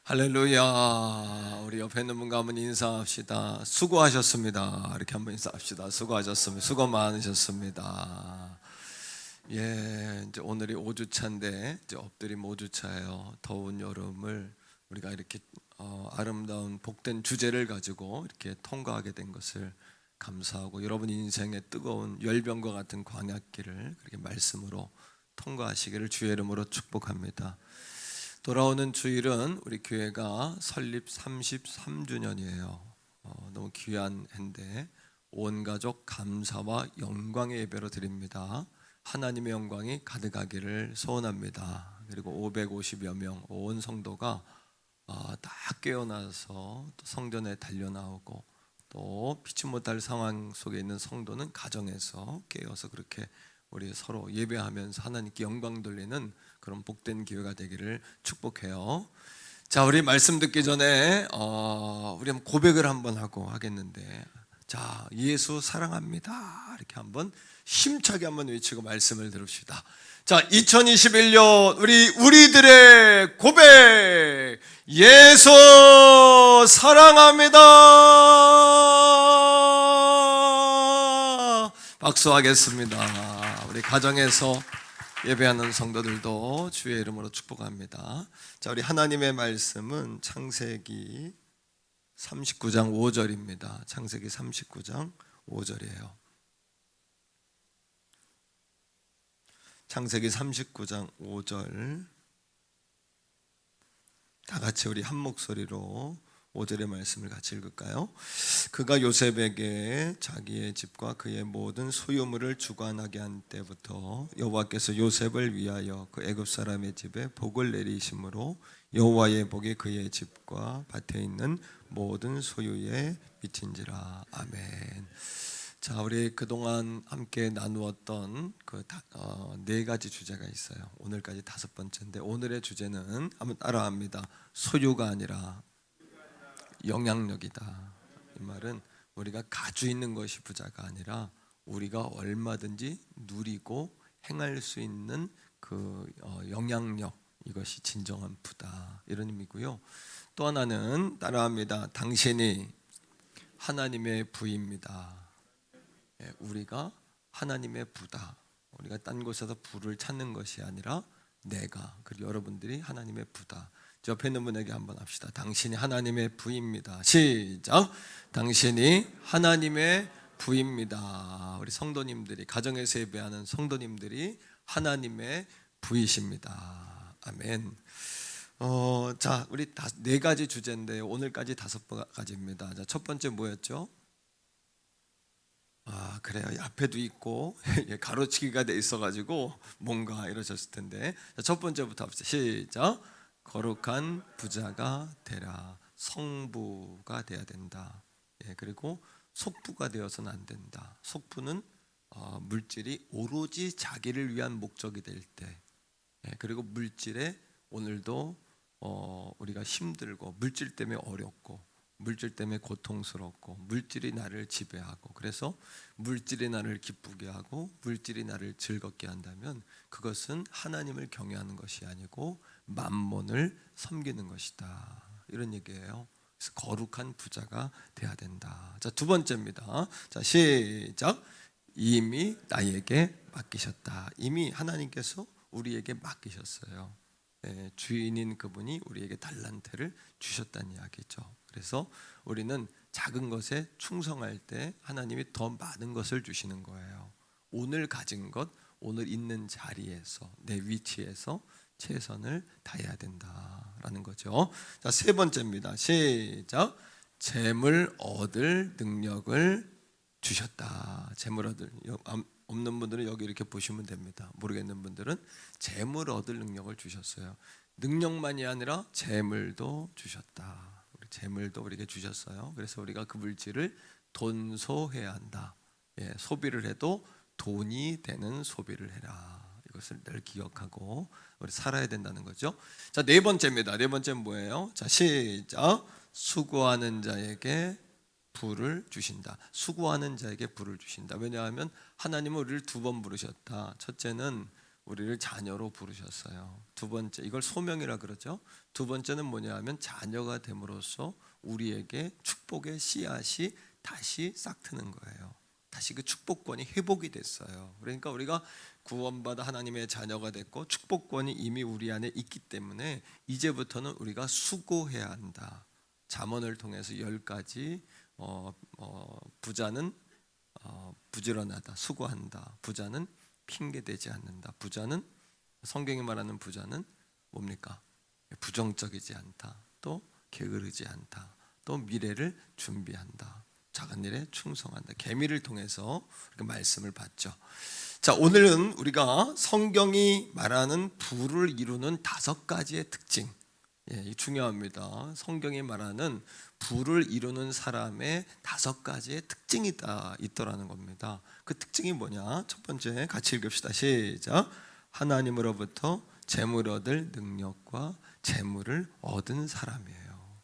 할렐루야. 우리 옆에 있는 분과 한번 인사합시다. 수고하셨습니다. 이렇게 한번 인사합시다. 수고하셨습니다. 수고 많으셨습니다. 이제 오늘이 5주차인데 이제 엎드림 5주차예요. 더운 여름을 우리가 이렇게 아름다운 복된 주제를 가지고 이렇게 통과하게 된 것을 감사하고, 여러분 인생의 뜨거운 열병과 같은 광야길을 그렇게 말씀으로 통과하시기를 주의 이름으로 축복합니다. 돌아오는 주일은 우리 교회가 설립 33주년이에요. 너무 귀한 해인데 온 가족 감사와 영광의 예배로 드립니다. 하나님의 영광이 가득하기를 소원합니다. 그리고 550여 명 온 성도가 다 깨어나서 또 성전에 달려나오고, 또 피치 못할 상황 속에 있는 성도는 가정에서 깨어서 그렇게 우리 서로 예배하면서 하나님께 영광 돌리는 그런 복된 기회가 되기를 축복해요. 자, 우리 말씀 듣기 전에 우리 한번 고백을 한번 하고 하겠는데, 자, 예수 사랑합니다 이렇게 한번 힘차게 한번 외치고 말씀을 들읍시다. 자, 2021년 우리들의 고백, 예수 사랑합니다. 박수하겠습니다. 우리 가정에서 예배하는 성도들도 주의 이름으로 축복합니다. 자, 우리 하나님의 말씀은 창세기 39장 5절입니다. 창세기 39장 5절이에요. 창세기 39장 5절 다 같이 우리 한 목소리로 5절의 말씀을 같이 읽을까요? 그가 요셉에게 자기의 집과 그의 모든 소유물을 주관하게 한 때부터 여호와께서 요셉을 위하여 그 애굽 사람의 집에 복을 내리심으로 여호와의 복이 그의 집과 밭에 있는 모든 소유에 미친지라. 아멘. 자, 우리 그동안 함께 나누었던 그 네 가지 주제가 있어요. 오늘까지 5번째인데, 오늘의 주제는 한번 따라합니다. 소유가 아니라 영향력이다. 이 말은 우리가 가지고 있는 것이 부자가 아니라 우리가 얼마든지 누리고 행할 수 있는 그 영향력, 이것이 진정한 부다, 이런 의미고요. 또 하나는 따라합니다. 당신이 하나님의 부입니다. 우리가 하나님의 부다. 우리가 딴 곳에서 부를 찾는 것이 아니라 내가, 그리고 여러분들이 하나님의 부다. 옆에 있는 분에게 한번 합시다. 당신이 하나님의 부입니다. 시작. 당신이 하나님의 부입니다. 우리 성도님들이, 가정에서 예배하는 성도님들이 하나님의 부이십니다. 아멘. 자, 우리 네 가지 주제인데 오늘까지 5가지입니다. 자, 첫 번째 뭐였죠? 그래요. 앞에도 있고 가로치기가 돼 있어가지고 뭔가 이러셨을 텐데, 자, 첫 번째부터 합시다. 시작. 거룩한 부자가 되라. 성부가 돼야 된다. 그리고 속부가 되어서는 안 된다. 속부는 물질이 오로지 자기를 위한 목적이 될 때, 그리고 물질에 오늘도 우리가 힘들고 물질 때문에 어렵고 물질 때문에 고통스럽고 물질이 나를 지배하고, 그래서 물질이 나를 기쁘게 하고 물질이 나를 즐겁게 한다면 그것은 하나님을 경외하는 것이 아니고 만몬을 섬기는 것이다, 이런 얘기예요. 그래서 거룩한 부자가 돼야 된다. 자, 두 번째입니다. 자, 시작. 이미 나에게 맡기셨다. 이미 하나님께서 우리에게 맡기셨어요. 주인인 그분이 우리에게 달란트를 주셨다는 이야기죠. 그래서 우리는 작은 것에 충성할 때 하나님이 더 많은 것을 주시는 거예요. 오늘 가진 것, 오늘 있는 자리에서, 내 위치에서 최선을 다해야 된다라는 거죠. 자, 세 번째입니다. 시작. 재물 얻을 능력을 주셨다. 재물 얻을, 없는 분들은 여기 이렇게 보시면 됩니다. 모르겠는 분들은 재물 얻을 능력을 주셨어요. 능력만이 아니라 재물도 주셨다. 우리 재물도 우리에게 주셨어요. 그래서 우리가 그 물질을 돈소해야 한다. 소비를 해도 돈이 되는 소비를 해라. 이것을 늘 기억하고 우리 살아야 된다는 거죠. 자, 네 번째입니다. 네 번째는 뭐예요? 자, 시작. 수고하는 자에게 부를 주신다. 수고하는 자에게 부를 주신다. 왜냐하면 하나님은 우리를 2번 부르셨다. 첫째는 우리를 자녀로 부르셨어요. 두 번째, 이걸 소명이라 그러죠. 두 번째는 뭐냐 하면 자녀가 됨으로써 우리에게 축복의 씨앗이 다시 싹트는 거예요. 다시 그 축복권이 회복이 됐어요. 그러니까 우리가 구원받아 하나님의 자녀가 됐고 축복권이 이미 우리 안에 있기 때문에 이제부터는 우리가 수고해야 한다. 잠언을 통해서 10가지 부자는 부지런하다, 수고한다. 부자는 핑계대지 않는다. 부자는, 성경이 말하는 부자는 뭡니까? 부정적이지 않다. 또 게으르지 않다. 또 미래를 준비한다. 작은 일에 충성한다. 계미를 통해서 말씀을 받죠. 자, 오늘은 우리가 성경이 말하는 부를 이루는 5가지의 특징, 이 중요합니다. 성경이 말하는 부를 이루는 사람의 5가지의 특징이 있더라는 겁니다. 그 특징이 뭐냐? 첫 번째 같이 읽읍시다. 시작. 하나님으로부터 재물 얻을 능력과 재물을 얻은 사람이에요.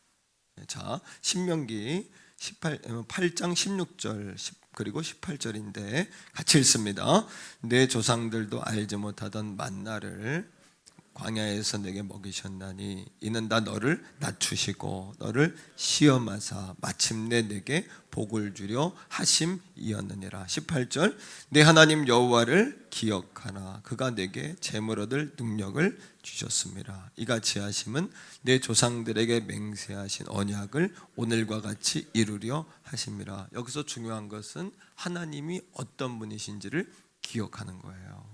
자, 신명기 8장 16절 그리고 18절인데 같이 읽습니다. 내 조상들도 알지 못하던 만나를 광야에서 내게 먹이셨나니 이는 다 너를 낮추시고 너를 시험하사 마침내 내게 복을 주려 하심이었느니라. 18절 내 하나님 여호와를 기억하나 그가 내게 재물 얻을 능력을 주셨습니다. 이같이 하심은 내 조상들에게 맹세하신 언약을 오늘과 같이 이루려 하심이라. 여기서 중요한 것은 하나님이 어떤 분이신지를 기억하는 거예요.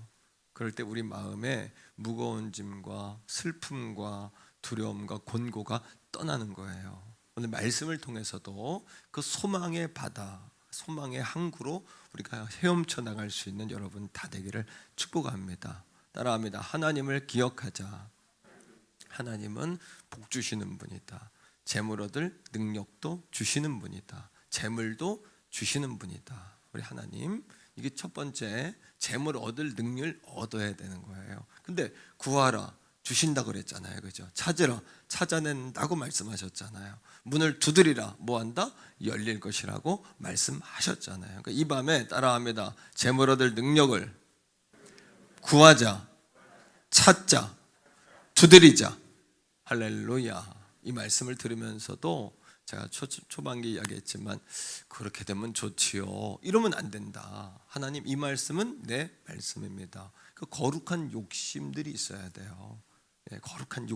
그럴 때 우리 마음에 무거운 짐과 슬픔과 두려움과 곤고가 떠나는 거예요. 오늘 말씀을 통해서도 그 소망의 바다, 소망의 항구로 우리가 헤엄쳐 나갈 수 있는 여러분 다 되기를 축복합니다. 따라합니다. 하나님을 기억하자. 하나님은 복 주시는 분이다. 재물 얻을 능력도 주시는 분이다. 재물도 주시는 분이다. 우리 하나님, 이게 첫 번째, 재물 얻을 능력을 얻어야 되는 거예요. 근데 구하라, 주신다고 그랬잖아요. 그죠? 찾으라, 찾아낸다고 말씀하셨잖아요. 문을 두드리라, 뭐한다? 열릴 것이라고 말씀하셨잖아요. 그러니까 이 밤에 따라합니다. 재물 얻을 능력을 구하자, 찾자, 두드리자. 할렐루야. 이 말씀을 들으면서도 제가 초반기 이야기했지만 그렇게 되면 좋지요, 이러면 안 된다. 하나님, 이 말씀은 내 말씀입니다. 그 거룩한 욕심들이 있어야 돼요. 거룩한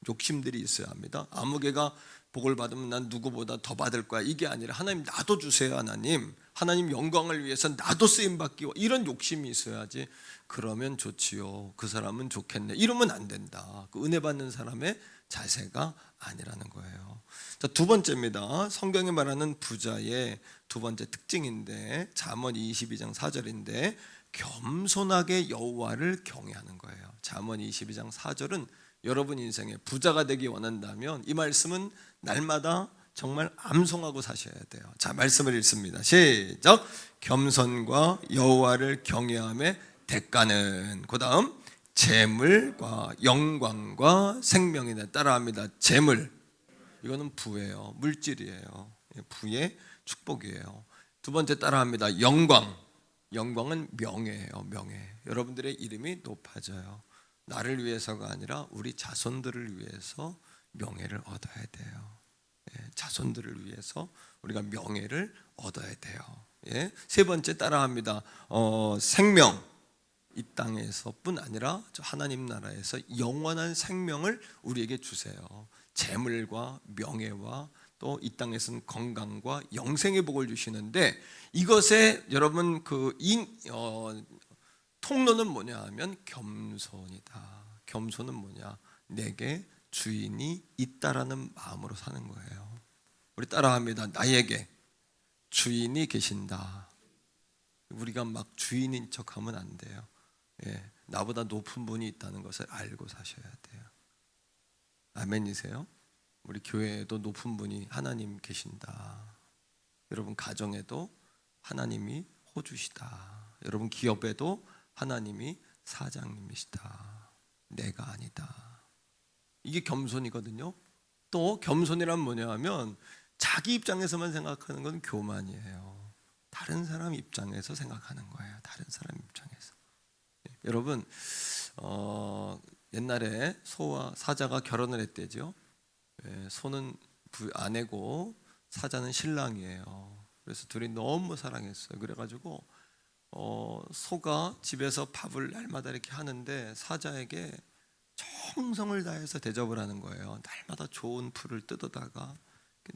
욕심들이 있어야 합니다. 아무개가 복을 받으면 난 누구보다 더 받을 거야, 이게 아니라 하나님 나도 주세요. 하나님 영광을 위해서 나도 쓰임받기, 이런 욕심이 있어야지. 그러면 좋지요, 그 사람은 좋겠네, 이러면 안 된다. 그 은혜 받는 사람의 자세가 아니라는 거예요. 자, 두 번째입니다. 성경이 말하는 부자의 두 번째 특징인데 잠언 22장 4절인데 겸손하게 여호와를 경외하는 거예요. 잠언 22장 4절은 여러분 인생에 부자가 되기 원한다면 이 말씀은 날마다 정말 암송하고 사셔야 돼요. 자, 말씀을 읽습니다. 시작. 겸손과 여호와를 경외함의 대가는, 그 다음 재물과 영광과 생명이다. 따라합니다. 재물, 이거는 부예요. 물질이에요. 부의 축복이에요. 두 번째 따라합니다. 영광, 영광은 명예예요. 명예. 여러분들의 이름이 높아져요. 나를 위해서가 아니라 우리 자손들을 위해서 명예를 얻어야 돼요. 자손들을 위해서 우리가 명예를 얻어야 돼요. 세 번째 따라합니다. 생명, 이 땅에서뿐 아니라 하나님 나라에서 영원한 생명을 우리에게 주세요. 재물과 명예와 또 이 땅에서는 건강과 영생의 복을 주시는데 이것에 여러분 통로는 뭐냐 하면 겸손이다. 겸손은 뭐냐? 내게 주인이 있다라는 마음으로 사는 거예요. 우리 따라합니다. 나에게 주인이 계신다. 우리가 막 주인인 척하면 안 돼요. 나보다 높은 분이 있다는 것을 알고 사셔야 돼요. 아멘이세요? 우리 교회에도 높은 분이 하나님 계신다. 여러분 가정에도 하나님이 호주시다. 여러분 기업에도 하나님이 사장님이시다. 내가 아니다. 이게 겸손이거든요. 또 겸손이란 뭐냐 하면 자기 입장에서만 생각하는 건 교만이에요. 다른 사람 입장에서 생각하는 거예요. 다른 사람 입장에서. 여러분 옛날에 소와 사자가 결혼을 했대죠. 소는 아내고 사자는 신랑이에요. 그래서 둘이 너무 사랑했어요. 그래가지고 소가 집에서 밥을 날마다 이렇게 하는데 사자에게 정성을 다해서 대접을 하는 거예요. 날마다 좋은 풀을 뜯어다가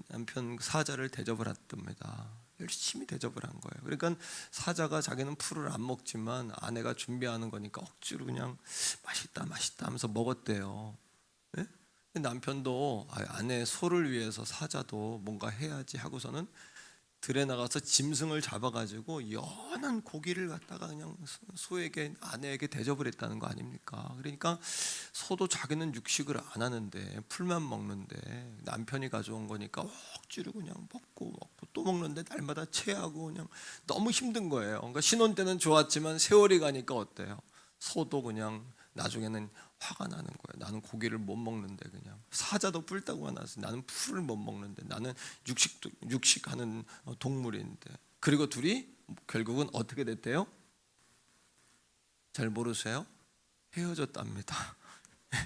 남편 사자를 대접을 했답니다. 열심히 대접을 한 거예요. 그러니까 사자가 자기는 풀을 안 먹지만 아내가 준비하는 거니까 억지로 그냥 맛있다 맛있다 하면서 먹었대요. 네? 남편도 아내 소를 위해서 사자도 뭔가 해야지 하고서는 들에 나가서 짐승을 잡아가지고 연한 고기를 갖다가 그냥 소에게 아내에게 대접을 했다는 거 아닙니까? 그러니까 소도 자기는 육식을 안 하는데 풀만 먹는데 남편이 가져온 거니까 억지로 그냥 먹고 또 먹는데 날마다 체하고 그냥 너무 힘든 거예요. 그러니까 신혼 때는 좋았지만 세월이 가니까 어때요? 소도 그냥 나중에는 화가 나는 거예요. 나는 고기를 못 먹는데 그냥 사자도 뿔따구가 나서 나는 풀을 못 먹는데 나는 육식하는 동물인데 그리고 둘이 결국은 어떻게 됐대요? 잘 모르세요? 헤어졌답니다.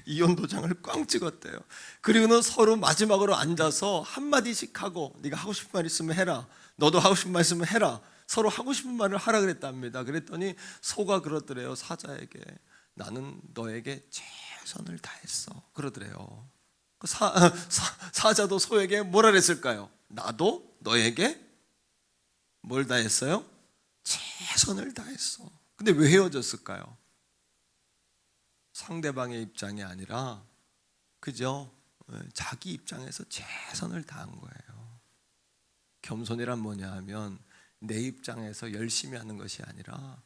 이혼 도장을 꽝 찍었대요. 그리고는 서로 마지막으로 앉아서 한마디씩 하고 네가 하고 싶은 말 있으면 해라. 너도 하고 싶은 말 있으면 해라. 서로 하고 싶은 말을 하라 그랬답니다. 그랬더니 소가 그러더래요. 사자에게 나는 너에게 최선을 다했어 그러더래요. 사자도 소에게 뭐라 그랬을까요? 나도 너에게 뭘 다했어요? 최선을 다했어. 근데 왜 헤어졌을까요? 상대방의 입장이 아니라 그죠? 자기 입장에서 최선을 다한 거예요. 겸손이란 뭐냐 하면 내 입장에서 열심히 하는 것이 아니라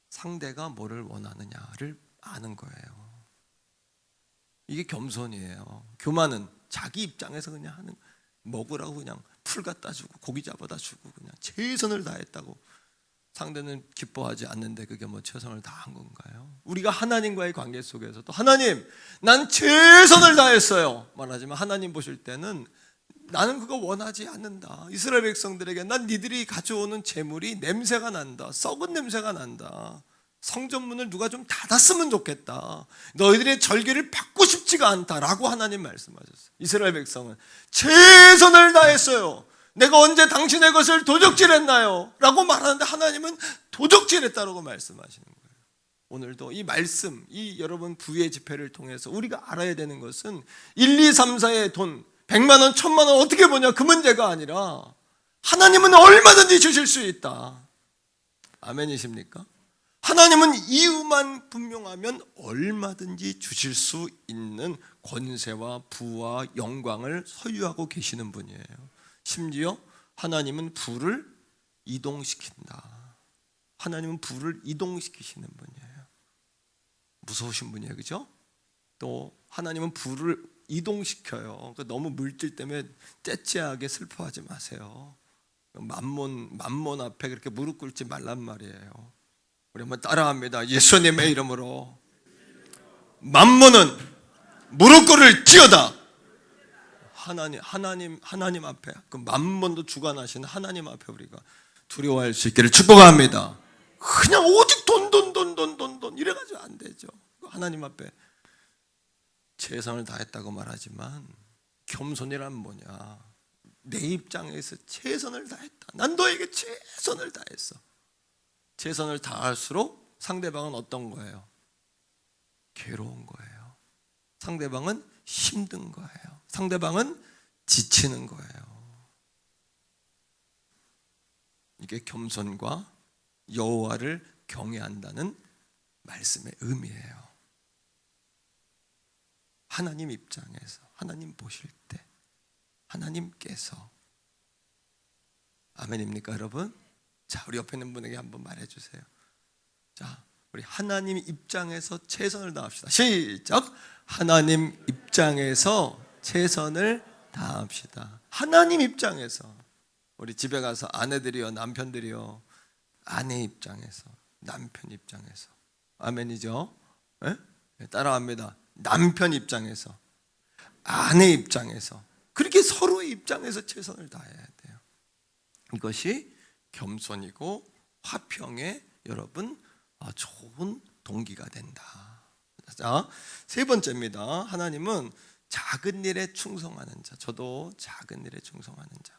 상대가 뭐를 원하느냐를 아는 거예요. 이게 겸손이에요. 교만은 자기 입장에서 그냥 하는, 먹으라고 그냥 풀 갖다 주고 고기 잡아다 주고 그냥 최선을 다했다고 상대는 기뻐하지 않는데 그게 뭐 최선을 다한 건가요? 우리가 하나님과의 관계 속에서도 하나님 난 최선을 다했어요 말하지만 하나님 보실 때는 나는 그거 원하지 않는다. 이스라엘 백성들에게 난 니들이 가져오는 재물이 냄새가 난다. 썩은 냄새가 난다. 성전문을 누가 좀 닫았으면 좋겠다. 너희들의 절기를 받고 싶지가 않다라고 하나님 말씀하셨어요. 이스라엘 백성은 최선을 다했어요. 내가 언제 당신의 것을 도적질했나요? 라고 말하는데 하나님은 도적질했다라고 말씀하시는 거예요. 오늘도 이 말씀, 이 여러분 부의 집회를 통해서 우리가 알아야 되는 것은 1, 2, 3, 4의 돈 100만 원, 1000만 원 어떻게 보냐 그 문제가 아니라 하나님은 얼마든지 주실 수 있다. 아멘이십니까? 하나님은 이유만 분명하면 얼마든지 주실 수 있는 권세와 부와 영광을 소유하고 계시는 분이에요. 심지어 하나님은 불을 이동시킨다. 하나님은 불을 이동시키시는 분이에요. 무서우신 분이에요. 그죠? 또 하나님은 불을 이동시켜요. 그러니까 너무 물질 때문에 째째하게 슬퍼하지 마세요. 만몬 앞에 그렇게 무릎 꿇지 말란 말이에요. 우리 한번 따라합니다. 예수님의 이름으로 만몬은 무릎 꿇을지어다. 하나님 앞에 그 만몬도 주관하시는 하나님 앞에 우리가 두려워할 수 있기를 축복합니다. 그냥 오직 돈 이래가지고 안 되죠. 하나님 앞에 최선을 다했다고 말하지만 겸손이란 뭐냐? 내 입장에서 최선을 다했다. 난 너에게 최선을 다했어. 최선을 다할수록 상대방은 어떤 거예요? 괴로운 거예요. 상대방은 힘든 거예요. 상대방은 지치는 거예요. 이게 겸손과 여호와를 경외한다는 말씀의 의미예요. 하나님 입장에서, 하나님 보실 때, 하나님께서. 아멘입니까, 여러분? 자, 우리 옆에 있는 분에게 한번 말해주세요. 자, 우리 하나님 입장에서 최선을 다합시다. 시작! 하나님 입장에서 최선을 다합시다. 하나님 입장에서. 우리 집에 가서 아내들이요, 남편들이요, 아내 입장에서, 남편 입장에서. 아멘이죠? 네? 따라합니다. 남편 입장에서, 아내 입장에서, 그렇게 서로의 입장에서 최선을 다해야 돼요. 이것이 겸손이고 화평의 여러분 좋은 동기가 된다. 자, 세 번째입니다. 하나님은 작은 일에 충성하는 자. 저도 작은 일에 충성하는 자.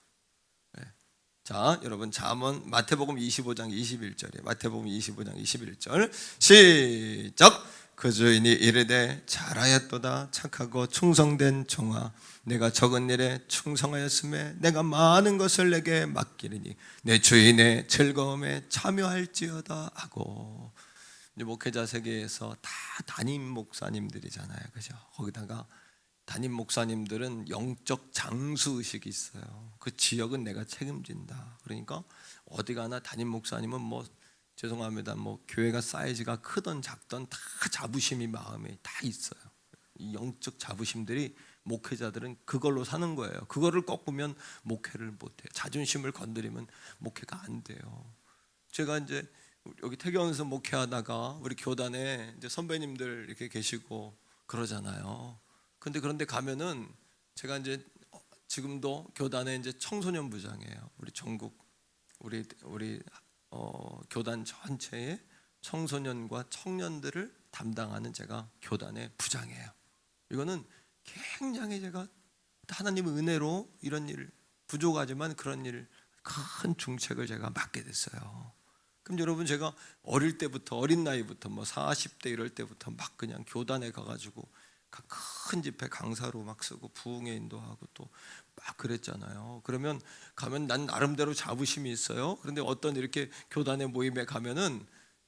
네. 자, 여러분 잠언 마태복음 25장 21절에 마태복음 25장 21절 시작. 그 주인이 이르되 잘하였도다 착하고 충성된 종아 내가 적은 일에 충성하였음에 내가 많은 것을 내게 맡기리니 내 주인의 즐거움에 참여할지어다 하고. 이제 목회자 세계에서 다 담임 목사님들이잖아요, 그죠? 거기다가 담임 목사님들은 영적 장수 의식이 있어요. 그 지역은 내가 책임진다. 그러니까 어디 가나 담임 목사님은 뭐 죄송합니다, 뭐 교회가 사이즈가 크던 작던 다 자부심이 마음에 다 있어요. 이 영적 자부심들이 목회자들은 그걸로 사는 거예요. 그거를 꺾으면 목회를 못해요. 자존심을 건드리면 목회가 안 돼요. 제가 이제 여기 태경에서 목회하다가 우리 교단에 이제 선배님들 이렇게 계시고 그러잖아요. 그런데 가면은 제가 이제 지금도 교단에 이제 청소년 부장이에요. 우리 전국 우리 교단 전체의 청소년과 청년들을 담당하는 제가 교단의 부장이에요. 이거는 굉장히 제가 하나님의 은혜로 이런 일 부족하지만 그런 일 큰 중책을 제가 맡게 됐어요. 그럼 여러분 제가 어릴 때부터 어린 나이부터 뭐 40대 이럴 때부터 막 그냥 교단에 가가지고 큰 집회 강사로 막 쓰고 부흥회 인도하고 또 막 그랬잖아요. 그러면 가면 난 나름대로 자부심이 있어요. 그런데 어떤 이렇게 교단의 모임에 가면은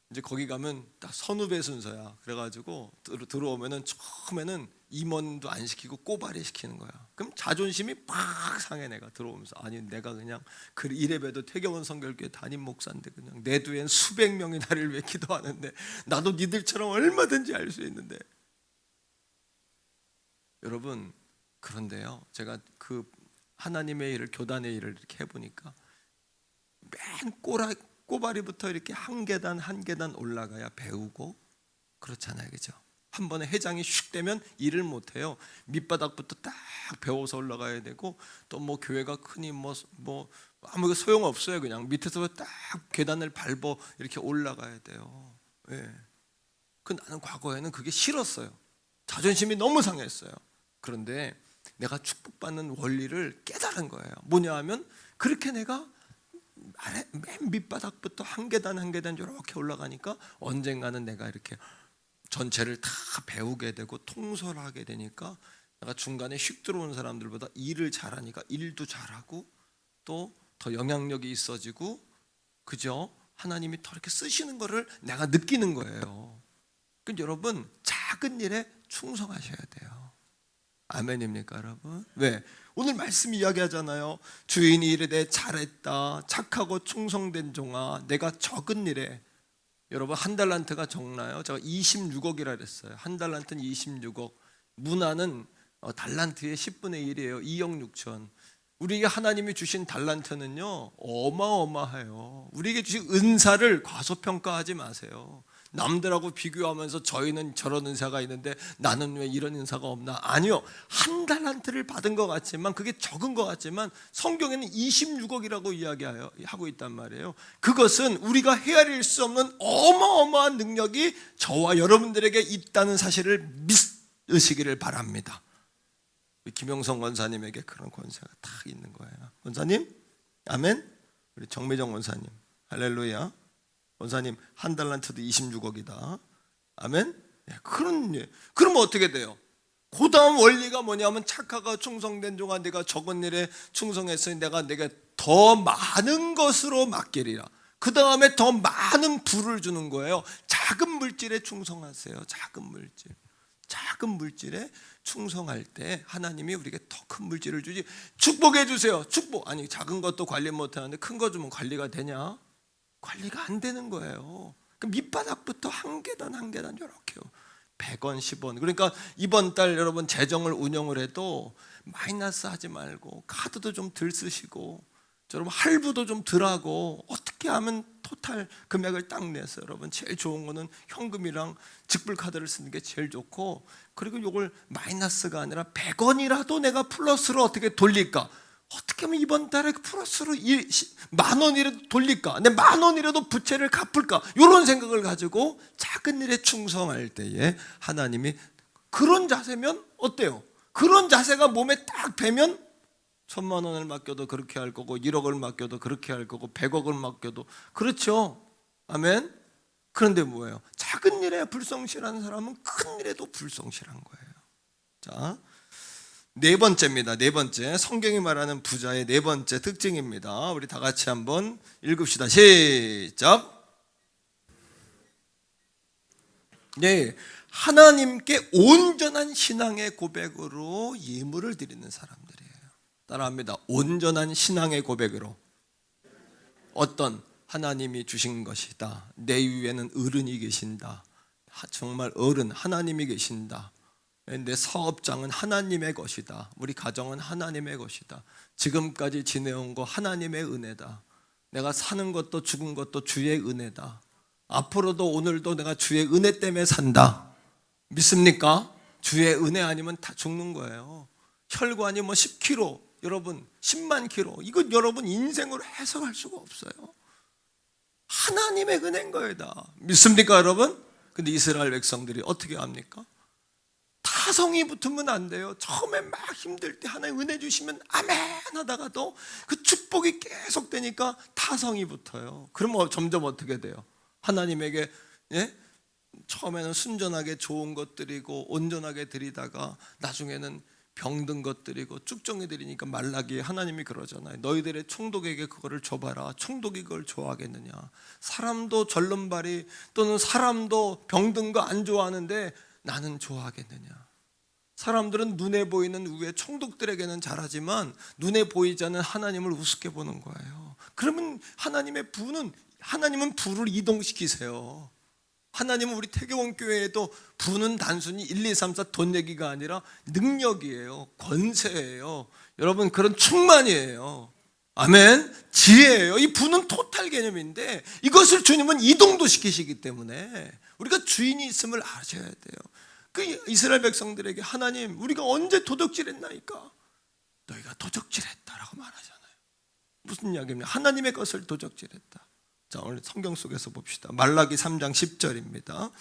이제 거기 가면 딱 선후배 순서야. 그래가지고 들어오면은 처음에는 임원도 안 시키고 꼬발이 시키는 거야. 그럼 자존심이 팍 상해. 내가 들어오면서 아니 내가 그냥 이래봬도 태경원 성결교회 담임 목사인데 그냥 내 뒤엔 수백 명이 나를 왜 기도하는데 나도 니들처럼 얼마든지 할 수 있는데. 여러분 그런데요, 제가 그 하나님의 일을 교단의 일을 이렇게 해보니까 맨 꼬바리부터 이렇게 한 계단 한 계단 올라가야 배우고 그렇잖아요, 그죠? 한 번에 회장이 슉 되면 일을 못해요. 밑바닥부터 딱 배워서 올라가야 되고 또 뭐 교회가 크니 뭐 아무 소용 없어요. 그냥 밑에서 딱 계단을 밟아 이렇게 올라가야 돼요. 예. 나는 과거에는 그게 싫었어요. 자존심이 너무 상했어요. 그런데 내가 축복받는 원리를 깨달은 거예요. 뭐냐 하면 그렇게 내가 맨 밑바닥부터 한 계단 한 계단 이렇게 올라가니까 언젠가는 내가 이렇게 전체를 다 배우게 되고 통솔하게 되니까 내가 중간에 휙 들어온 사람들보다 일을 잘하니까 일도 잘하고 또 더 영향력이 있어지고, 그죠? 하나님이 더 이렇게 쓰시는 거를 내가 느끼는 거예요. 그러니까 여러분 작은 일에 충성하셔야 돼요. 아멘입니까 여러분? 왜? 오늘 말씀 이야기하잖아요. 주인이 이르되 잘했다 착하고 충성된 종아 내가 적은 일에. 여러분 한 달란트가 적나요? 제가 26억이라 그랬어요. 한 달란트는 26억. 문화는 달란트의 10분의 1이에요. 2억 6천. 우리에게 하나님이 주신 달란트는요 어마어마해요. 우리에게 주신 은사를 과소평가하지 마세요. 남들하고 비교하면서 저희는 저런 은사가 있는데 나는 왜 이런 은사가 없나? 아니요. 한 달란트를 받은 것 같지만 그게 적은 것 같지만 성경에는 26억이라고 이야기하고 있단 말이에요. 그것은 우리가 헤아릴 수 없는 어마어마한 능력이 저와 여러분들에게 있다는 사실을 믿으시기를 바랍니다. 김영성 원사님에게 그런 권세가 다 있는 거예요. 원사님 아멘. 우리 정매정 원사님 할렐루야. 원사님 한 달란트도 26억이다. 아멘. 그러면 어떻게 돼요? 그 다음 원리가 뭐냐면 착하고 충성된 종아 내가 적은 일에 충성했으니 내가 내게 더 많은 것으로 맡기리라. 그 다음에 더 많은 부를 주는 거예요. 작은 물질에 충성하세요. 작은 물질에 충성할 때 하나님이 우리에게 더 큰 물질을 주지. 축복해 주세요. 축복. 아니 작은 것도 관리 못하는데 큰 거 주면 관리가 되냐? 관리가 안 되는 거예요. 밑바닥부터 한 계단 한 계단 이렇게요. 100원 10원. 그러니까 이번 달 여러분 재정을 운영을 해도 마이너스 하지 말고 카드도 좀 덜 쓰시고 여러분 할부도 좀 덜 하고 어떻게 하면 토탈 금액을 딱 내서 여러분 제일 좋은 거는 현금이랑 직불카드를 쓰는 게 제일 좋고, 그리고 이걸 마이너스가 아니라 100원이라도 내가 플러스로 어떻게 돌릴까? 어떻게 하면 이번 달에 플러스로 10,000원이라도 돌릴까? 내 10,000원이라도 부채를 갚을까? 이런 생각을 가지고 작은 일에 충성할 때에 하나님이 그런 자세면 어때요? 그런 자세가 몸에 딱 배면 1,000,000원을 맡겨도 그렇게 할 거고 1억을 맡겨도 그렇게 할 거고 100억을 맡겨도 그렇죠. 아멘. 그런데 뭐예요? 작은 일에 불성실한 사람은 큰 일에도 불성실한 거예요. 자, 네 번째입니다. 네 번째, 성경이 말하는 부자의 네 번째 특징입니다. 우리 다 같이 한번 읽읍시다. 시작. 네, 하나님께 온전한 신앙의 고백으로 예물을 드리는 사람들이에요. 따라합니다. 온전한 신앙의 고백으로. 어떤 하나님이 주신 것이다. 내 위에는 어른이 계신다. 정말 어른 하나님이 계신다. 내 사업장은 하나님의 것이다. 우리 가정은 하나님의 것이다. 지금까지 지내온 거 하나님의 은혜다. 내가 사는 것도 죽은 것도 주의 은혜다. 앞으로도 오늘도 내가 주의 은혜 때문에 산다. 믿습니까? 주의 은혜 아니면 다 죽는 거예요. 혈관이 뭐 10kg, 여러분 10만 kg, 이건 여러분 인생으로 해석할 수가 없어요. 하나님의 은혜인 거예요 다. 믿습니까 여러분? 근데 이스라엘 백성들이 어떻게 합니까? 타성이 붙으면 안 돼요. 처음에 막 힘들 때 하나님 은혜 주시면 아멘 하다가도 그 축복이 계속 되니까 타성이 붙어요. 그러면 점점 어떻게 돼요? 하나님에게 처음에는 순전하게 좋은 것 드리고 온전하게 드리다가 나중에는 병든 것 드리고 쭉정이 드리니까 말라기에 하나님이 그러잖아요. 너희들의 총독에게 그거를 줘봐라. 총독이 그걸 좋아하겠느냐. 사람도 절름발이 또는 사람도 병든 거 안 좋아하는데 나는 좋아하겠느냐. 사람들은 눈에 보이는 위에 총독들에게는 잘하지만 눈에 보이지 않는 하나님을 우습게 보는 거예요. 그러면 하나님은 부를 이동시키세요. 하나님은 우리 태교원 교회에도 부는 단순히 1, 2, 3, 4 돈 얘기가 아니라 능력이에요. 권세예요. 여러분 그런 충만이에요. 아멘. 지혜예요. 이 부는 토탈 개념인데 이것을 주님은 이동도 시키시기 때문에 우리가 주인이 있음을 아셔야 돼요. 그 이스라엘 백성들에게 하나님 우리가 언제 도적질했나이까? 너희가 도적질했다라고 말하잖아요. 무슨 이야기입니까? 하나님의 것을 도적질했다. 자, 오늘 성경 속에서 봅시다. 말라기 3장 10절입니다.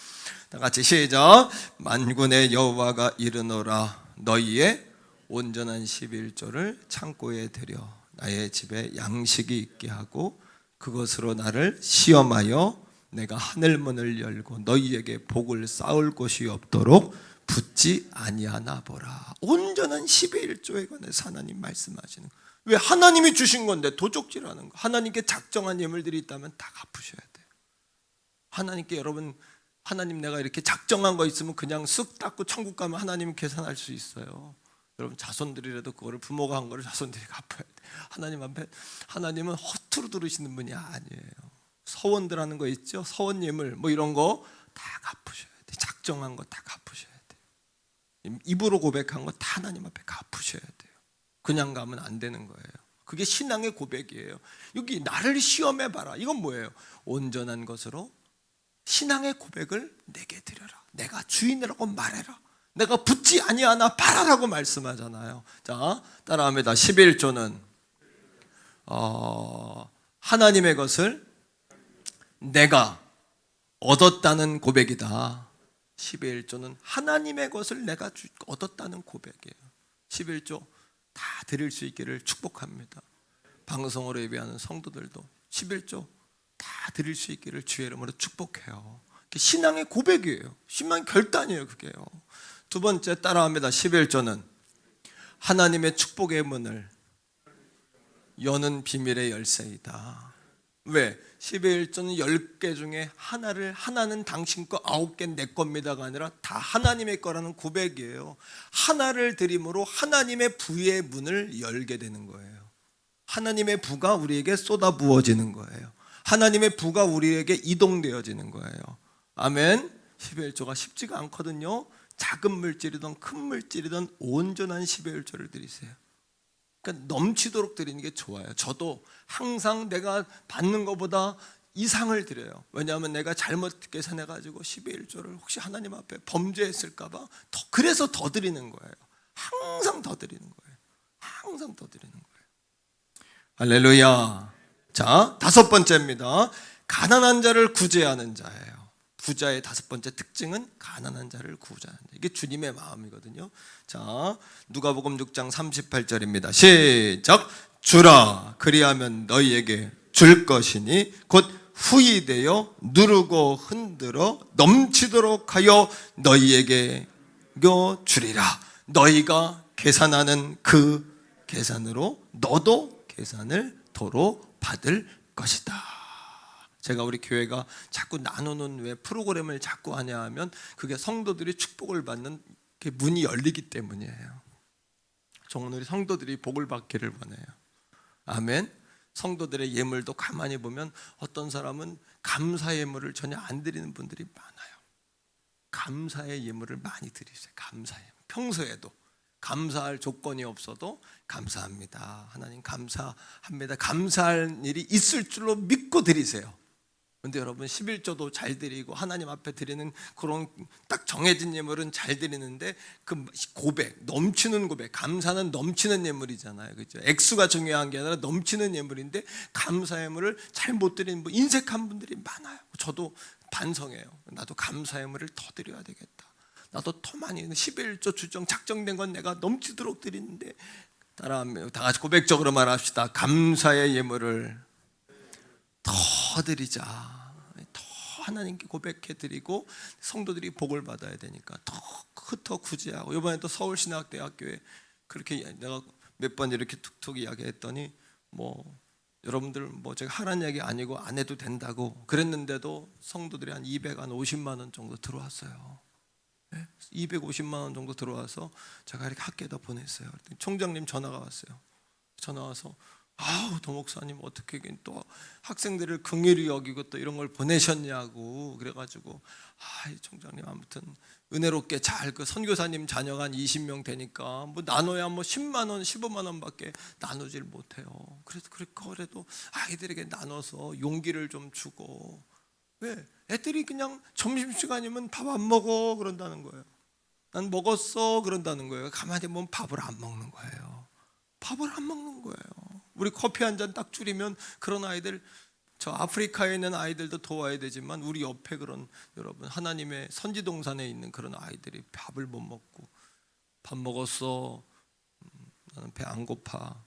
다 같이 시작. 만군의 여호와가 이르노라 너희의 온전한 11조를 창고에 들여 나의 집에 양식이 있게 하고 그것으로 나를 시험하여 내가 하늘문을 열고 너희에게 복을 쌓을 곳이 없도록 붙지 아니하나 보라. 온전한 11조에 관해서 하나님 말씀하시는 거예요. 왜? 하나님이 주신 건데 도적질하는 거. 하나님께 작정한 예물들이 있다면 다 갚으셔야 돼요. 하나님께 여러분 하나님 내가 이렇게 작정한 거 있으면 그냥 쓱 닦고 천국 가면 하나님 계산할 수 있어요. 여러분 자손들이라도 그거를 부모가 한 거를 자손들이 갚아야 돼. 하나님 앞에 하나님은 허투루 들으시는 분이 아니에요. 서원들 하는 거 있죠? 서원 예물 뭐 이런 거 다 갚으셔야 돼. 작정한 거 다 갚으셔야 돼. 입으로 고백한 거 다 하나님 앞에 갚으셔야 돼요. 그냥 가면 안 되는 거예요. 그게 신앙의 고백이에요. 여기 나를 시험해 봐라. 이건 뭐예요? 온전한 것으로 신앙의 고백을 내게 드려라. 내가 주인이라고 말해라. 내가 붙지 아니하나 봐라라고 말씀하잖아요. 자, 따라합니다. 11조는 하나님의 것을 내가 얻었다는 고백이다. 11조는 하나님의 것을 내가 얻었다는 고백이에요. 11조 다 드릴 수 있기를 축복합니다. 방송으로 예배하는 성도들도 11조 다 드릴 수 있기를 주의 이름으로 축복해요. 신앙의 고백이에요. 신앙 결단이에요. 그게요. 두 번째 따라합니다. 11조는 하나님의 축복의 문을 여는 비밀의 열쇠이다. 왜? 11조는 10개 중에 하나는 당신 거 9개 내 겁니다가 아니라 다 하나님의 거라는 고백이에요. 하나를 드림으로 하나님의 부의 문을 열게 되는 거예요. 하나님의 부가 우리에게 쏟아 부어지는 거예요. 하나님의 부가 우리에게 이동되어지는 거예요. 아멘. 11조가 쉽지가 않거든요. 작은 물질이든 큰 물질이든 온전한 11조를 드리세요. 그러니까 넘치도록 드리는 게 좋아요. 저도 항상 내가 받는 것보다 이상을 드려요. 왜냐하면 내가 잘못 계산해가지고 11조를 혹시 하나님 앞에 범죄했을까봐 그래서 더 드리는 거예요. 항상 더 드리는 거예요. 항상 더 드리는 거예요. 할렐루야. 자, 다섯 번째입니다. 가난한 자를 구제하는 자예요. 부자의 다섯 번째 특징은 가난한 자를 구제하는 자. 이게 주님의 마음이거든요. 자, 누가복음 6장 38절입니다. 시작. 주라, 그리하면 너희에게 줄 것이니 곧 후히되어 누르고 흔들어 넘치도록 하여 너희에게 주리라. 너희가 계산하는 그 계산으로 너도 계산을 도로 받을 것이다. 제가 우리 교회가 자꾸 나누는 왜 프로그램을 자꾸 하냐 하면 그게 성도들이 축복을 받는 그 문이 열리기 때문이에요. 저는 우리 성도들이 복을 받기를 원해요. 아멘. 성도들의 예물도 가만히 보면 어떤 사람은 감사 예물을 전혀 안 드리는 분들이 많아요. 감사의 예물을 많이 드리세요. 감사의 예물. 평소에도 감사할 조건이 없어도 감사합니다. 하나님 감사합니다. 감사할 일이 있을 줄로 믿고 드리세요. 근데 여러분 11조도 잘 드리고 하나님 앞에 드리는 그런 딱 정해진 예물은 잘 드리는데 그 고백, 넘치는 고백, 감사는 넘치는 예물이잖아요. 그렇죠? 액수가 중요한 게 아니라 넘치는 예물인데 감사 예물을 잘 못 드리는 인색한 분들이 많아요. 저도 반성해요. 나도 감사 예물을 더 드려야 되겠다. 나도 더 많이 11조 주정 작정된 건 내가 넘치도록 드리는데 다 같이 고백적으로 말합시다. 감사의 예물을 더 드리자. 더 하나님께 고백해 드리고 성도들이 복을 받아야 되니까 더 구제하고. 이번에 또 서울신학대학교에 그렇게 내가 몇 번 이렇게 툭툭 이야기했더니 여러분들 제가 하라는 얘기 아니고 안 해도 된다고 그랬는데도 성도들이 한 250만 원 정도 들어왔어요. 250만 원 정도 들어와서 제가 이렇게 학교에다 보냈어요. 총장님 전화가 왔어요. 전화 와서 도 목사님 어떻게 또 학생들을 긍휼히 여기고 또 이런 걸 보내셨냐고. 그래가지고 총장님 아무튼 은혜롭게 잘 그 선교사님 자녀가 한 20명 되니까 나눠야 10만 원 15만 원밖에 나누질 못해요. 그래서 그래도 아이들에게 나눠서 용기를 좀 주고. 왜? 애들이 그냥 점심시간이면 밥 안 먹어 그런다는 거예요. 난 먹었어 그런다는 거예요. 가만히 보면 밥을 안 먹는 거예요. 밥을 안 먹는 거예요. 우리 커피 한 잔 딱 줄이면 그런 아이들, 저 아프리카에 있는 아이들도 도와야 되지만 우리 옆에 그런 여러분 하나님의 선지동산에 있는 그런 아이들이 밥을 못 먹고 밥 먹었어. 나는 배 안 고파.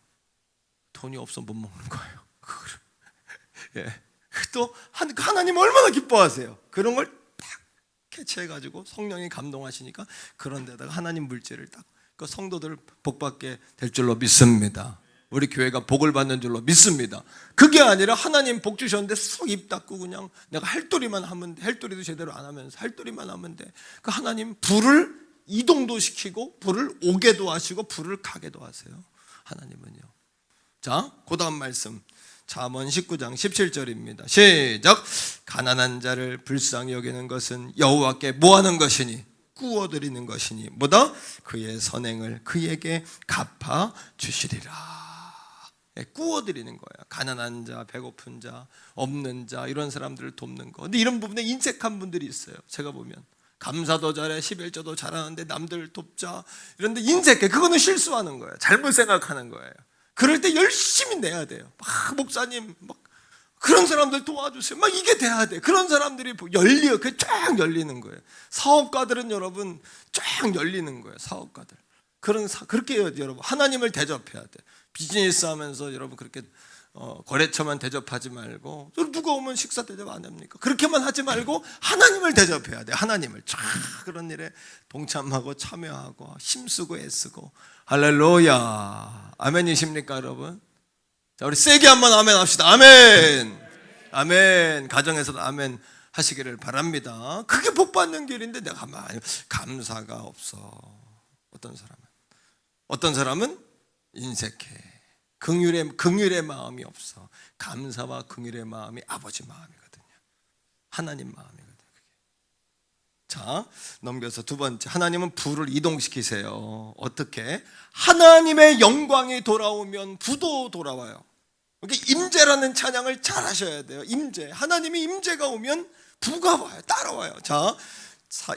돈이 없어 못 먹는 거예요. 예. 또 하나님 얼마나 기뻐하세요. 그런 걸 딱 캐치해가지고 성령이 감동하시니까 그런 데다가 하나님 물질을 딱 그 성도들 복받게 될 줄로 믿습니다. 우리 교회가 복을 받는 줄로 믿습니다. 그게 아니라 하나님 복 주셨는데 쏙 입 닫고 그냥 내가 할도리만 하면 돼. 할도리도 제대로 안 하면서 할도리만 하면 돼. 그 하나님 불을 이동도 시키고 불을 오게도 하시고 불을 가게도 하세요. 하나님은요. 자, 그 다음 말씀 잠언 19장 17절입니다. 시작. 가난한 자를 불쌍히 여기는 것은 여호와께 뭐하는 것이니? 구워드리는 것이니 뭐다? 그의 선행을 그에게 갚아 주시리라. 구워드리는 거예요. 가난한 자, 배고픈 자, 없는 자 이런 사람들을 돕는 거. 근데 이런 부분에 인색한 분들이 있어요. 제가 보면 감사도 잘해 11조도 잘하는데 남들 돕자 이런데 인색해. 그거는 실수하는 거예요. 잘못 생각하는 거예요. 그럴 때 열심히 내야 돼요. 목사님 그런 사람들 도와주세요. 이게 돼야 돼. 그런 사람들이 열려, 그 쫙 열리는 거예요. 사업가들은 여러분 쫙 열리는 거예요. 사업가들. 그렇게 해요, 여러분. 하나님을 대접해야 돼. 비즈니스 하면서 여러분 그렇게 거래처만 대접하지 말고 누가 오면 식사 대접 안 합니까? 그렇게만 하지 말고 하나님을 대접해야 돼. 하나님을 쫙 그런 일에 동참하고 참여하고 힘쓰고 애쓰고. 할렐루야. 아멘이십니까, 여러분? 자, 우리 세게 한번 아멘 합시다. 아멘. 아멘. 가정에서도 아멘 하시기를 바랍니다. 그게 복 받는 길인데 내가 감사가 없어. 어떤 사람은 인색해. 긍휼의 마음이 없어. 감사와 긍휼의 마음이 아버지 마음이거든요. 하나님 마음이거든요. 자, 넘겨서 두 번째. 하나님은 부를 이동시키세요. 어떻게? 하나님의 영광이 돌아오면 부도 돌아와요. 임재라는 찬양을 잘 하셔야 돼요. 임재. 하나님이 임재가 오면 부가 와요. 따라와요. 자,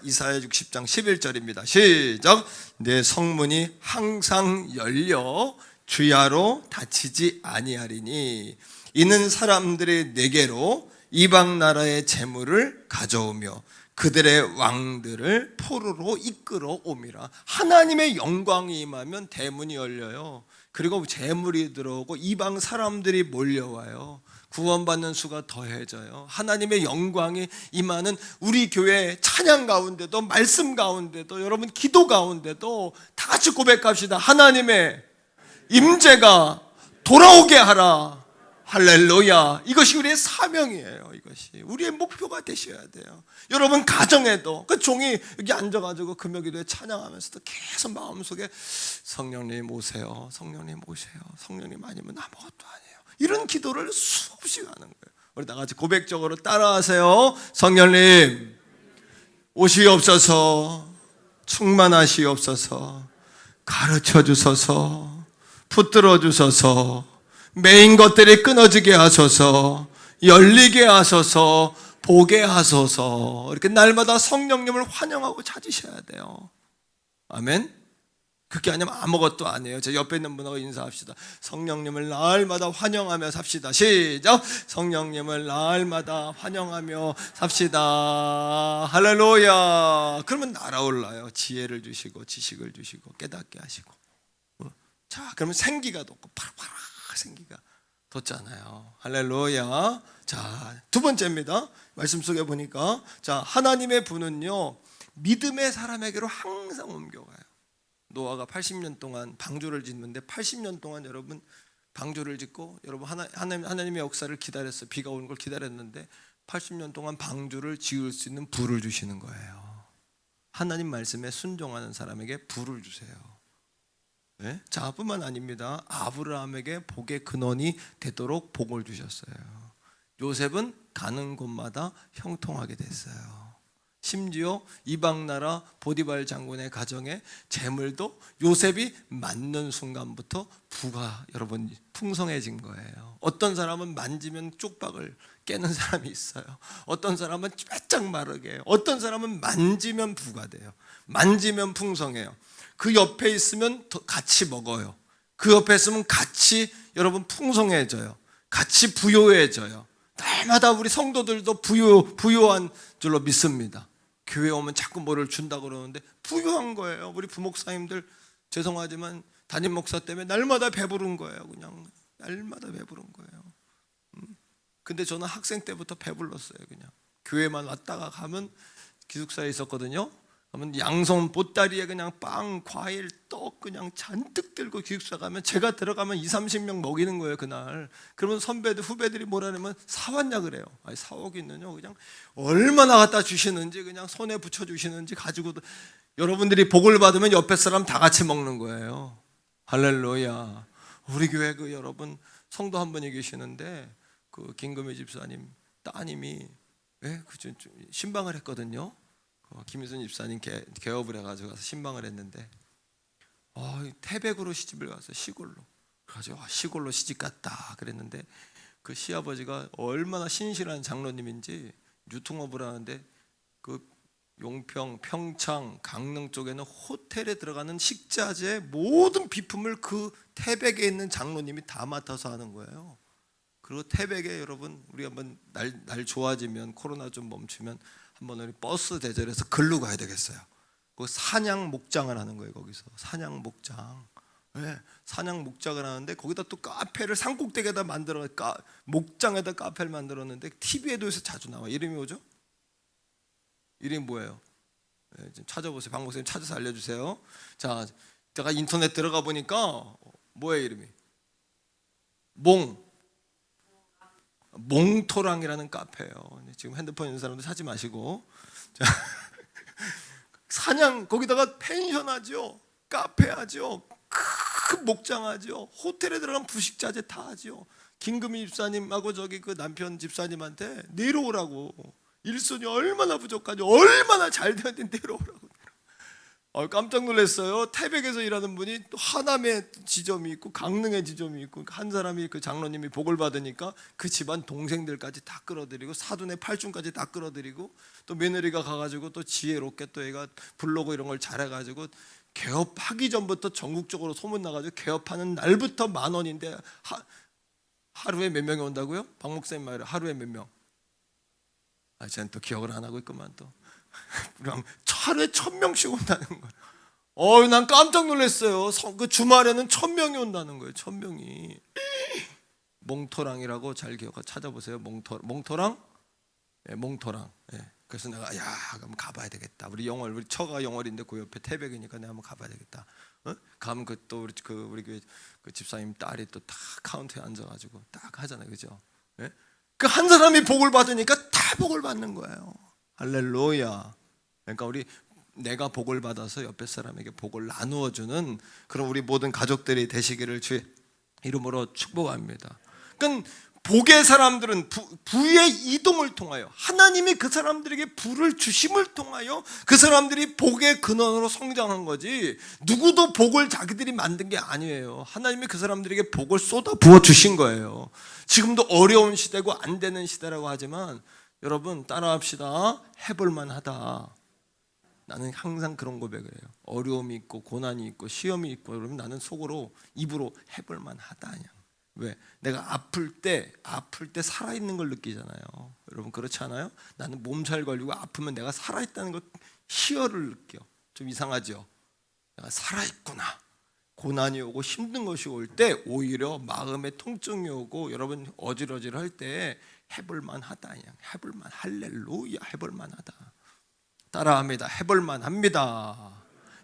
이사야 60장 11절입니다. 시작. 내 성문이 항상 열려 주야로 다치지 아니하리니 이는 사람들이 내게로 이방 나라의 재물을 가져오며 그들의 왕들을 포로로 이끌어 옴이라. 하나님의 영광이 임하면 대문이 열려요. 그리고 재물이 들어오고 이방 사람들이 몰려와요. 구원받는 수가 더해져요. 하나님의 영광이 임하는 우리 교회 찬양 가운데도, 말씀 가운데도, 여러분 기도 가운데도 다 같이 고백합시다. 하나님의 임재가 돌아오게 하라. 할렐루야. 이것이 우리의 사명이에요. 이것이 우리의 목표가 되셔야 돼요. 여러분 가정에도 그 종이 여기 앉아가지고 금요기도에 찬양하면서도 계속 마음속에 성령님 오세요, 성령님 오세요, 성령님 아니면 아무것도 아니에요. 이런 기도를 수없이 하는 거예요. 우리 다 같이 고백적으로 따라하세요. 성령님 오시옵소서, 충만하시옵소서, 가르쳐 주소서, 붙들어 주소서, 메인 것들이 끊어지게 하소서, 열리게 하소서, 보게 하소서. 이렇게 날마다 성령님을 환영하고 찾으셔야 돼요. 아멘. 그게 아니면 아무것도 아니에요. 제 옆에 있는 분하고 인사합시다. 성령님을 날마다 환영하며 삽시다. 시작. 성령님을 날마다 환영하며 삽시다. 할렐루야. 그러면 날아올라요. 지혜를 주시고 지식을 주시고 깨닫게 하시고. 자, 그러면 생기가 돋고 파라파라 생기가 돋잖아요. 할렐루야. 자, 두 번째입니다. 말씀 속에 보니까, 자, 하나님의 분은요 믿음의 사람에게로 항상 옮겨가요. 노아가 80년 동안 방주를 짓는데 80년 동안 여러분 방주를 짓고 여러분 하나님의 역사를 기다렸어요. 비가 오는 걸 기다렸는데 80년 동안 방주를 지을 수 있는 불을 주시는 거예요. 하나님 말씀에 순종하는 사람에게 불을 주세요. 네? 자, 뿐만 아닙니다. 아브라함에게 복의 근원이 되도록 복을 주셨어요. 요셉은 가는 곳마다 형통하게 됐어요. 심지어 이방나라 보디발 장군의 가정에 재물도 요셉이 맞는 순간부터 부가 여러분 풍성해진 거예요. 어떤 사람은 만지면 쪽박을 깨는 사람이 있어요. 어떤 사람은 빼짝 마르게 해요. 어떤 사람은 만지면 부가 돼요. 만지면 풍성해요. 그 옆에 있으면 같이 먹어요. 그 옆에 있으면 같이 여러분 풍성해져요. 같이 부유해져요. 날마다 우리 성도들도 부유한 줄로 믿습니다. 교회 오면 자꾸 뭐를 준다고 그러는데 부유한 거예요. 우리 부목사님들 죄송하지만 담임 목사 때문에 날마다 배부른 거예요. 그냥 날마다 배부른 거예요. 근데 저는 학생 때부터 배불렀어요. 그냥 교회만 왔다가 가면 기숙사에 있었거든요. 그러면 양손 보따리에 그냥 빵, 과일, 떡 그냥 잔뜩 들고 기숙사 가면 제가 들어가면 20-30명 먹이는 거예요. 그날. 그러면 선배들, 후배들이 뭐라냐면 사왔냐 그래요. 아니 사오기는요. 그냥 얼마나 갖다 주시는지 그냥 손에 붙여주시는지 가지고 여러분들이 복을 받으면 옆에 사람 다 같이 먹는 거예요. 할렐루야. 우리 교회 그 여러분 성도 한 분이 계시는데 그 김금희 집사님 따님이 신방을 했거든요. 김희순 집사님 개업을 해가지고 가서 신방을 했는데 태백으로 시집을 갔어요. 시골로. 그래가지고 시골로 시집 갔다 그랬는데 그 시아버지가 얼마나 신실한 장로님인지 유통업을 하는데 그 용평, 평창, 강릉 쪽에는 호텔에 들어가는 식자재 모든 비품을 그 태백에 있는 장로님이 다 맡아서 하는 거예요. 그리고 태백에 여러분 우리 한번 날 좋아지면 코로나 좀 멈추면 한번 우리 버스 대절해서 글로 가야 되겠어요. 그 산양 목장을 하는 거예요. 거기서 산양 목장. 네, 산양 목장을 하는데 거기다 또 카페를 산꼭대기에다 만들어 목장에다 카페를 만들었는데 TV에도 요새 자주 나와. 이름이 뭐죠? 이름이 뭐예요? 네, 좀 찾아보세요. 박 목사님 찾아서 알려주세요. 자, 제가 인터넷 들어가 보니까 뭐예요 이름이? 몽토랑이라는 카페예요. 지금 핸드폰 있는 사람들 사지 마시고. 자, 산양 거기다가 펜션 하죠. 카페 하죠. 큰 목장 하죠. 호텔에 들어간 부식자재 다 하죠. 김금희 집사님하고 저기 그 남편 집사님한테 내려오라고. 일손이 얼마나 부족하죠. 얼마나 잘 되었는데 내려오라고. 깜짝 놀랐어요. 태백에서 일하는 분이 또 하남에 지점이 있고 강릉에 지점이 있고 한 사람이 그 장로님이 복을 받으니까 그 집안 동생들까지 다 끌어들이고 사돈의 팔촌까지 다 끌어들이고 또 며느리가 가가지고 또 지혜롭게 또 얘가 블로그 이런 걸 잘해가지고 개업하기 전부터 전국적으로 소문나가지고 개업하는 날부터 10,000원인데 하루에 몇 명이 온다고요? 박 목사님 말에 하루에 몇 명? 쟤는 또 기억을 안 하고 있구만 또. 하루에 1,000명씩 온다는 거예요. 난 깜짝 놀랐어요. 그 주말에는 1,000명이 온다는 거예요. 1,000명이. 몽토랑이라고 잘 찾아보세요. 몽토랑? 네, 몽토랑. 네. 그래서 내가 그럼 가봐야 되겠다. 우리 처가 영월인데 그 옆에 태백이니까 내가 한번 가봐야 되겠다. 가면 또 우리 교회 그 집사님 딸이 또 다 카운터에 앉아가지고 딱 하잖아요, 그죠? 네? 그 한 사람이 복을 받으니까 다 복을 받는 거예요. 할렐루야. 그러니까 내가 복을 받아서 옆에 사람에게 복을 나누어 주는 그런 우리 모든 가족들이 되시기를 주의 이름으로 축복합니다. 그러니까 복의 사람들은 부의 이동을 통하여 하나님이 그 사람들에게 부를 주심을 통하여 그 사람들이 복의 근원으로 성장한 거지, 누구도 복을 자기들이 만든 게 아니에요. 하나님이 그 사람들에게 복을 쏟아 부어 주신 거예요. 지금도 어려운 시대고 안 되는 시대라고 하지만 여러분 따라합시다. 해볼만 하다. 나는 항상 그런 고백을 해요. 어려움이 있고 고난이 있고 시험이 있고 그러면 나는 속으로 입으로 해볼만 하다. 그냥. 왜? 내가 아플 때 살아있는 걸 느끼잖아요. 여러분 그렇지 않아요? 나는 몸살 걸리고 아프면 내가 살아있다는 걸 희열을 느껴. 좀 이상하죠? 내가 살아있구나. 고난이 오고 힘든 것이 올 때 오히려 마음에 통증이 오고 여러분 어질어질할 때 해볼만 하다. 그냥 해볼만, 할렐루야, 해볼만 하다. 따라합니다. 해볼만 합니다.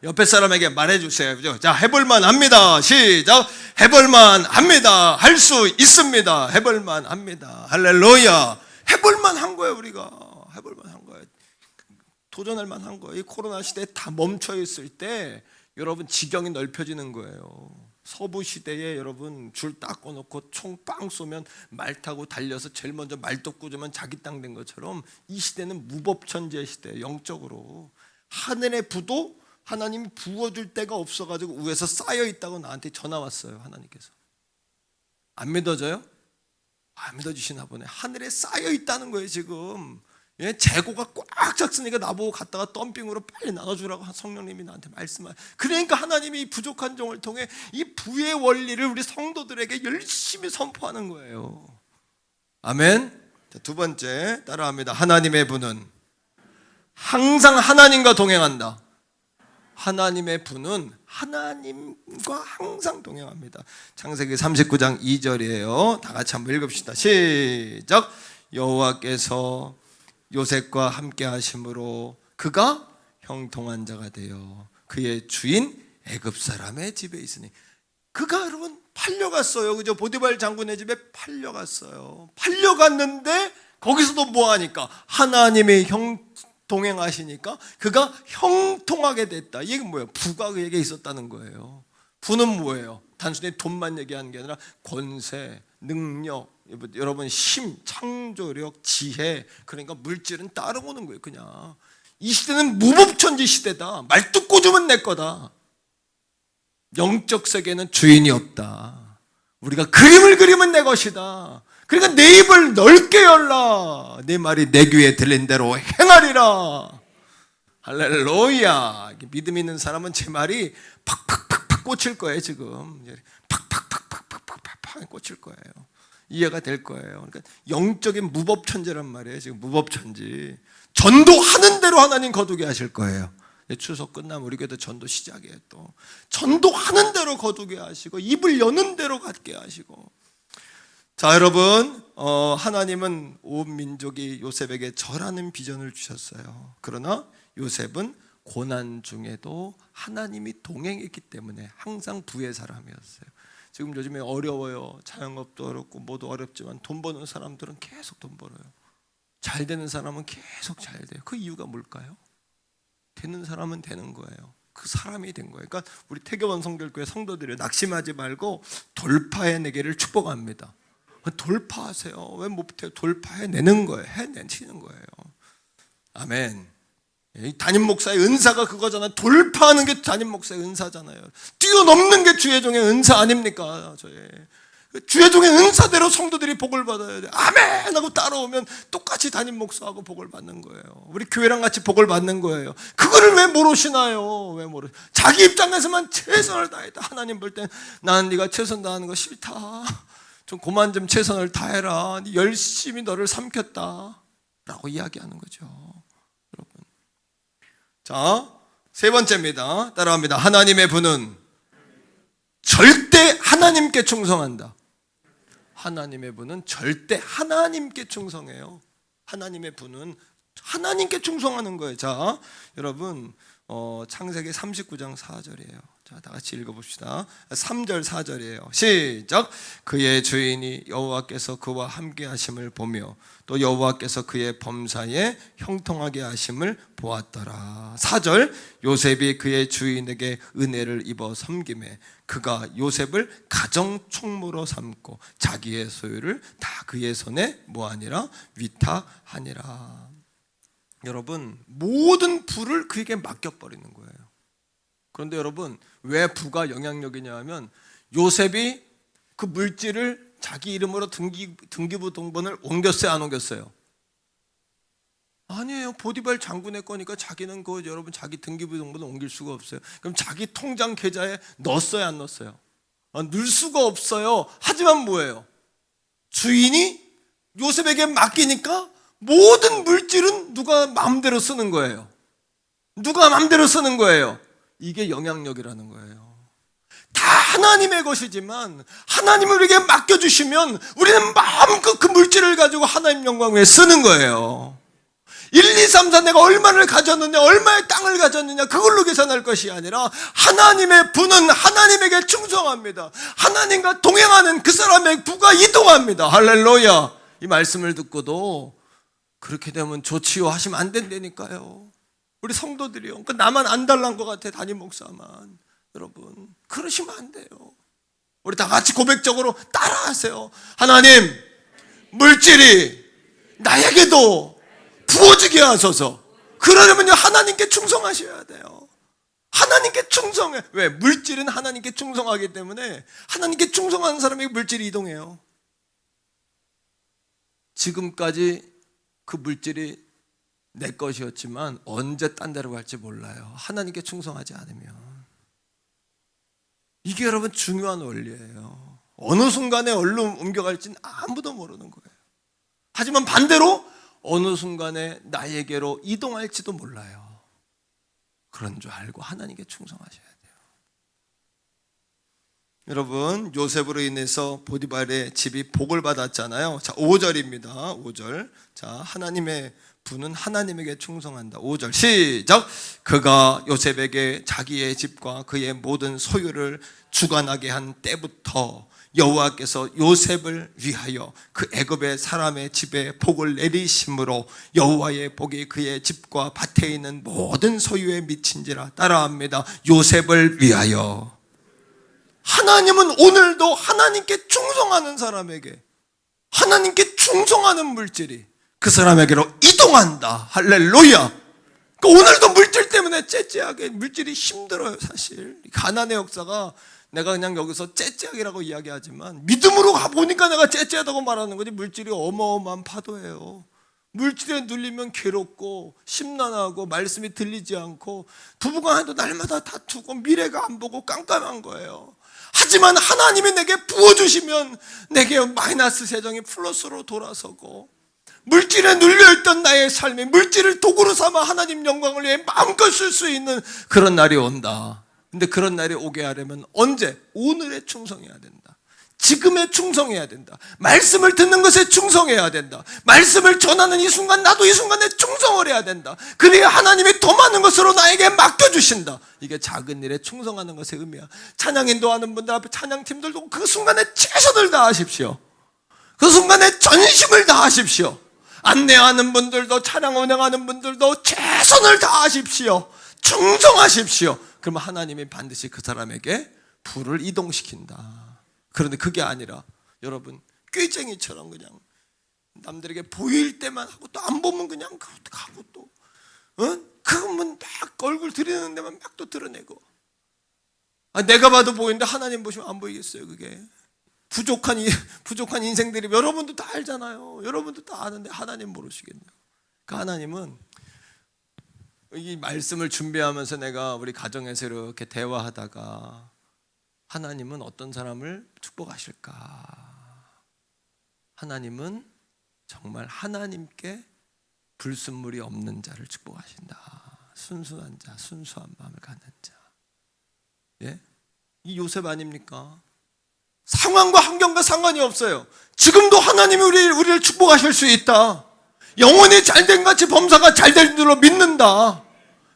옆에 사람에게 말해주세요. 자, 해볼만 합니다. 시작. 해볼만 합니다. 할 수 있습니다. 해볼만 합니다. 할렐루야. 해볼만 한 거예요. 우리가 해볼만 한 거예요. 도전할 만한 거예요. 이 코로나 시대에 다 멈춰 있을 때 여러분 지경이 넓혀지는 거예요. 서부 시대에 여러분 줄 딱 꺼놓고 총 빵 쏘면 말 타고 달려서 제일 먼저 말뚝 꽂으면 자기 땅 된 것처럼 이 시대는 무법천지의 시대예요. 영적으로 하늘의 부도 하나님이 부어줄 데가 없어가지고 위에서 쌓여있다고 나한테 전화 왔어요. 하나님께서. 안 믿어져요? 안 믿어주시나 보네. 하늘에 쌓여있다는 거예요 지금. 재고가 꽉 찼으니까 나보고 갔다가 덤핑으로 빨리 나눠주라고 성령님이 나한테 말씀하세요. 그러니까 하나님이 이 부족한 종을 통해 이 부의 원리를 우리 성도들에게 열심히 선포하는 거예요. 아멘. 자, 두 번째 따라합니다. 하나님의 부는 항상 하나님과 동행한다. 하나님의 부는 하나님과 항상 동행합니다. 창세기 39장 2절이에요. 다 같이 한번 읽읍시다. 시작. 여호와께서 요셉과 함께 하심으로 그가 형통한 자가 되어 그의 주인 애굽 사람의 집에 있으니. 그가 여러분 팔려갔어요. 그죠? 보디발 장군의 집에 팔려갔어요. 팔려갔는데 거기서도 뭐하니까 하나님의 동행하시니까 그가 형통하게 됐다. 이게 뭐예요? 부가 그에게 있었다는 거예요. 부는 뭐예요? 단순히 돈만 얘기하는 게 아니라 권세, 능력, 여러분 힘, 창조력, 지혜, 그러니까 물질은 따라오는 거예요. 그냥 이 시대는 무법천지 시대다. 말뚝 꽂으면 내 거다. 영적 세계는 주인이 없다. 우리가 그림을 그리면 내 것이다. 그러니까 내 입을 넓게 열라. 내 말이 내 귀에 들린 대로 행하리라. 할렐루야. 믿음 있는 사람은 제 말이 팍팍팍팍 꽂힐 거예요. 지금 팍팍팍팍팍팍 꽂힐 거예요. 이해가 될 거예요. 그러니까 영적인 무법천지란 말이에요. 지금 무법천지. 전도하는 대로 하나님 거두게 하실 거예요. 추석 끝나면 우리 교회도 전도 시작이에요. 또 전도하는 대로 거두게 하시고 입을 여는 대로 갖게 하시고. 자, 여러분, 하나님은 온 민족이 요셉에게 절하는 비전을 주셨어요. 그러나 요셉은 고난 중에도 하나님이 동행했기 때문에 항상 부의 사람이었어요. 지금 요즘에 어려워요. 자영업도 어렵고 뭐도 어렵지만 돈 버는 사람들은 계속 돈 벌어요. 잘 되는 사람은 계속 잘 돼요. 그 이유가 뭘까요? 되는 사람은 되는 거예요. 그 사람이 된 거예요. 그러니까 우리 태교원 성결교회 성도들이 낙심하지 말고 돌파해내기를 축복합니다. 돌파하세요. 왜 못해요? 돌파해내는 거예요. 해내시는 거예요. 아멘. 이 담임 목사의 은사가 그거잖아요. 돌파하는 게 담임 목사의 은사잖아요. 뛰어넘는 게 주의 종의 은사 아닙니까? 주의 은사대로 성도들이 복을 받아야 돼. 아멘 하고 따라오면 똑같이 담임 목사하고 복을 받는 거예요. 우리 교회랑 같이 복을 받는 거예요. 그거를 왜 모르시나요? 왜 모르? 자기 입장에서만 최선을 다했다. 하나님 볼 땐 나는 네가 최선 다하는 거 싫다. 좀 그만 좀 최선을 다해라. 열심히 너를 삼켰다 라고 이야기하는 거죠. 여러분, 자, 세 번째입니다. 따라합니다. 하나님의 분은 절대 하나님께 충성한다. 하나님의 분은 절대 하나님께 충성해요. 하나님의 분은 하나님께 충성하는 거예요. 자, 여러분, 창세기 39장 4절이에요. 자, 다 같이 읽어봅시다. 3절 4절이에요. 시작. 그의 주인이 여호와께서 그와 함께 하심을 보며 또 여호와께서 그의 범사에 형통하게 하심을 보았더라. 4절. 요셉이 그의 주인에게 은혜를 입어 섬김에 그가 요셉을 가정 총무로 삼고 자기의 소유를 다 그의 손에 뭐하니라 위탁하니라. 여러분, 모든 부를 그에게 맡겨버리는 거예요. 그런데 여러분, 왜 부가 영향력이냐 하면 요셉이 그 물질을 자기 이름으로 등기부 등본을 옮겼어요, 안 옮겼어요? 아니에요. 보디발 장군의 거니까 자기는 그 여러분 자기 등기부 등본을 옮길 수가 없어요. 그럼 자기 통장 계좌에 넣었어요, 안 넣었어요? 넣을 수가 없어요. 하지만 뭐예요? 주인이 요셉에게 맡기니까 모든 물질은 누가 마음대로 쓰는 거예요. 누가 마음대로 쓰는 거예요. 이게 영향력이라는 거예요. 다 하나님의 것이지만 하나님을 우리에게 맡겨주시면 우리는 마음껏 그 물질을 가지고 하나님 영광 위해 쓰는 거예요. 1, 2, 3, 4 내가 얼마를 가졌느냐, 얼마의 땅을 가졌느냐, 그걸로 계산할 것이 아니라 하나님의 부는 하나님에게 충성합니다. 하나님과 동행하는 그 사람의 부가 이동합니다. 할렐루야. 이 말씀을 듣고도 그렇게 되면 좋지요 하시면 안 된다니까요. 우리 성도들이요, 그러니까 나만 안 달란 것 같아, 담임 목사만. 여러분, 그러시면 안 돼요. 우리 다 같이 고백적으로 따라하세요. 하나님, 물질이 나에게도 부어지게 하소서. 그러려면요, 하나님께 충성하셔야 돼요. 하나님께 충성해. 왜? 물질은 하나님께 충성하기 때문에 하나님께 충성하는 사람에게 물질이 이동해요. 지금까지 그 물질이 내 것이었지만 언제 딴 데로 갈지 몰라요. 하나님께 충성하지 않으면. 이게 여러분 중요한 원리예요. 어느 순간에 어디로 옮겨갈지는 아무도 모르는 거예요. 하지만 반대로 어느 순간에 나에게로 이동할지도 몰라요. 그런 줄 알고 하나님께 충성하셔야 돼요. 여러분, 요셉으로 인해서 보디발의 집이 복을 받았잖아요. 자, 5절입니다. 5절. 자, 하나님의 부는 하나님에게 충성한다. 5절 시작. 그가 요셉에게 자기의 집과 그의 모든 소유를 주관하게 한 때부터 여호와께서 요셉을 위하여 그 애굽의 사람의 집에 복을 내리심으로 여호와의 복이 그의 집과 밭에 있는 모든 소유에 미친지라. 따라합니다. 요셉을 위하여. 하나님은 오늘도 하나님께 충성하는 사람에게, 하나님께 충성하는 물질이 그 사람에게로 이동한다. 할렐루야. 그러니까 오늘도 물질 때문에 째째하게, 물질이 힘들어요. 사실 가난의 역사가, 내가 그냥 여기서 째째하게라고 이야기하지만 믿음으로 가보니까 내가 째째하다고 말하는 거지, 물질이 어마어마한 파도예요. 물질에 눌리면 괴롭고 심란하고 말씀이 들리지 않고 부부간에도 날마다 다투고 미래가 안 보고 깜깜한 거예요. 하지만 하나님이 내게 부어주시면 내게 마이너스 세정이 플러스로 돌아서고, 물질에 눌려있던 나의 삶이 물질을 도구로 삼아 하나님 영광을 위해 마음껏 쓸 수 있는 그런 날이 온다. 근데 그런 날이 오게 하려면 언제? 오늘에 충성해야 된다. 지금에 충성해야 된다. 말씀을 듣는 것에 충성해야 된다. 말씀을 전하는 이 순간 나도 이 순간에 충성을 해야 된다. 그래야 하나님이 더 많은 것으로 나에게 맡겨주신다. 이게 작은 일에 충성하는 것의 의미야. 찬양 인도하는 분들 앞에 찬양팀들도 그 순간에 최선을 다하십시오. 그 순간에 전심을 다하십시오. 안내하는 분들도, 찬양 운행하는 분들도 최선을 다하십시오. 충성하십시오. 그러면 하나님이 반드시 그 사람에게 부를 이동시킨다. 그런데 그게 아니라 여러분, 꾀쟁이처럼 그냥 남들에게 보일 때만 하고 또 안 보면 그냥 가고 또 그러면 막 얼굴 들이는 데만 막 또 드러내고. 내가 봐도 보이는데 하나님 보시면 안 보이겠어요? 그게 부족한 인생들이 여러분도 다 알잖아요. 여러분도 다 아는데 하나님 모르시겠네요. 그 하나님은 이 말씀을 준비하면서 내가 우리 가정에서 이렇게 대화하다가 하나님은 어떤 사람을 축복하실까? 하나님은 정말 하나님께 불순물이 없는 자를 축복하신다. 순수한 자, 순수한 마음을 갖는 자. 예? 이 요셉 아닙니까? 상황과 환경과 상관이 없어요. 지금도 하나님이 우리를 축복하실 수 있다. 영혼이 잘된 같이 범사가 잘될 줄로 믿는다.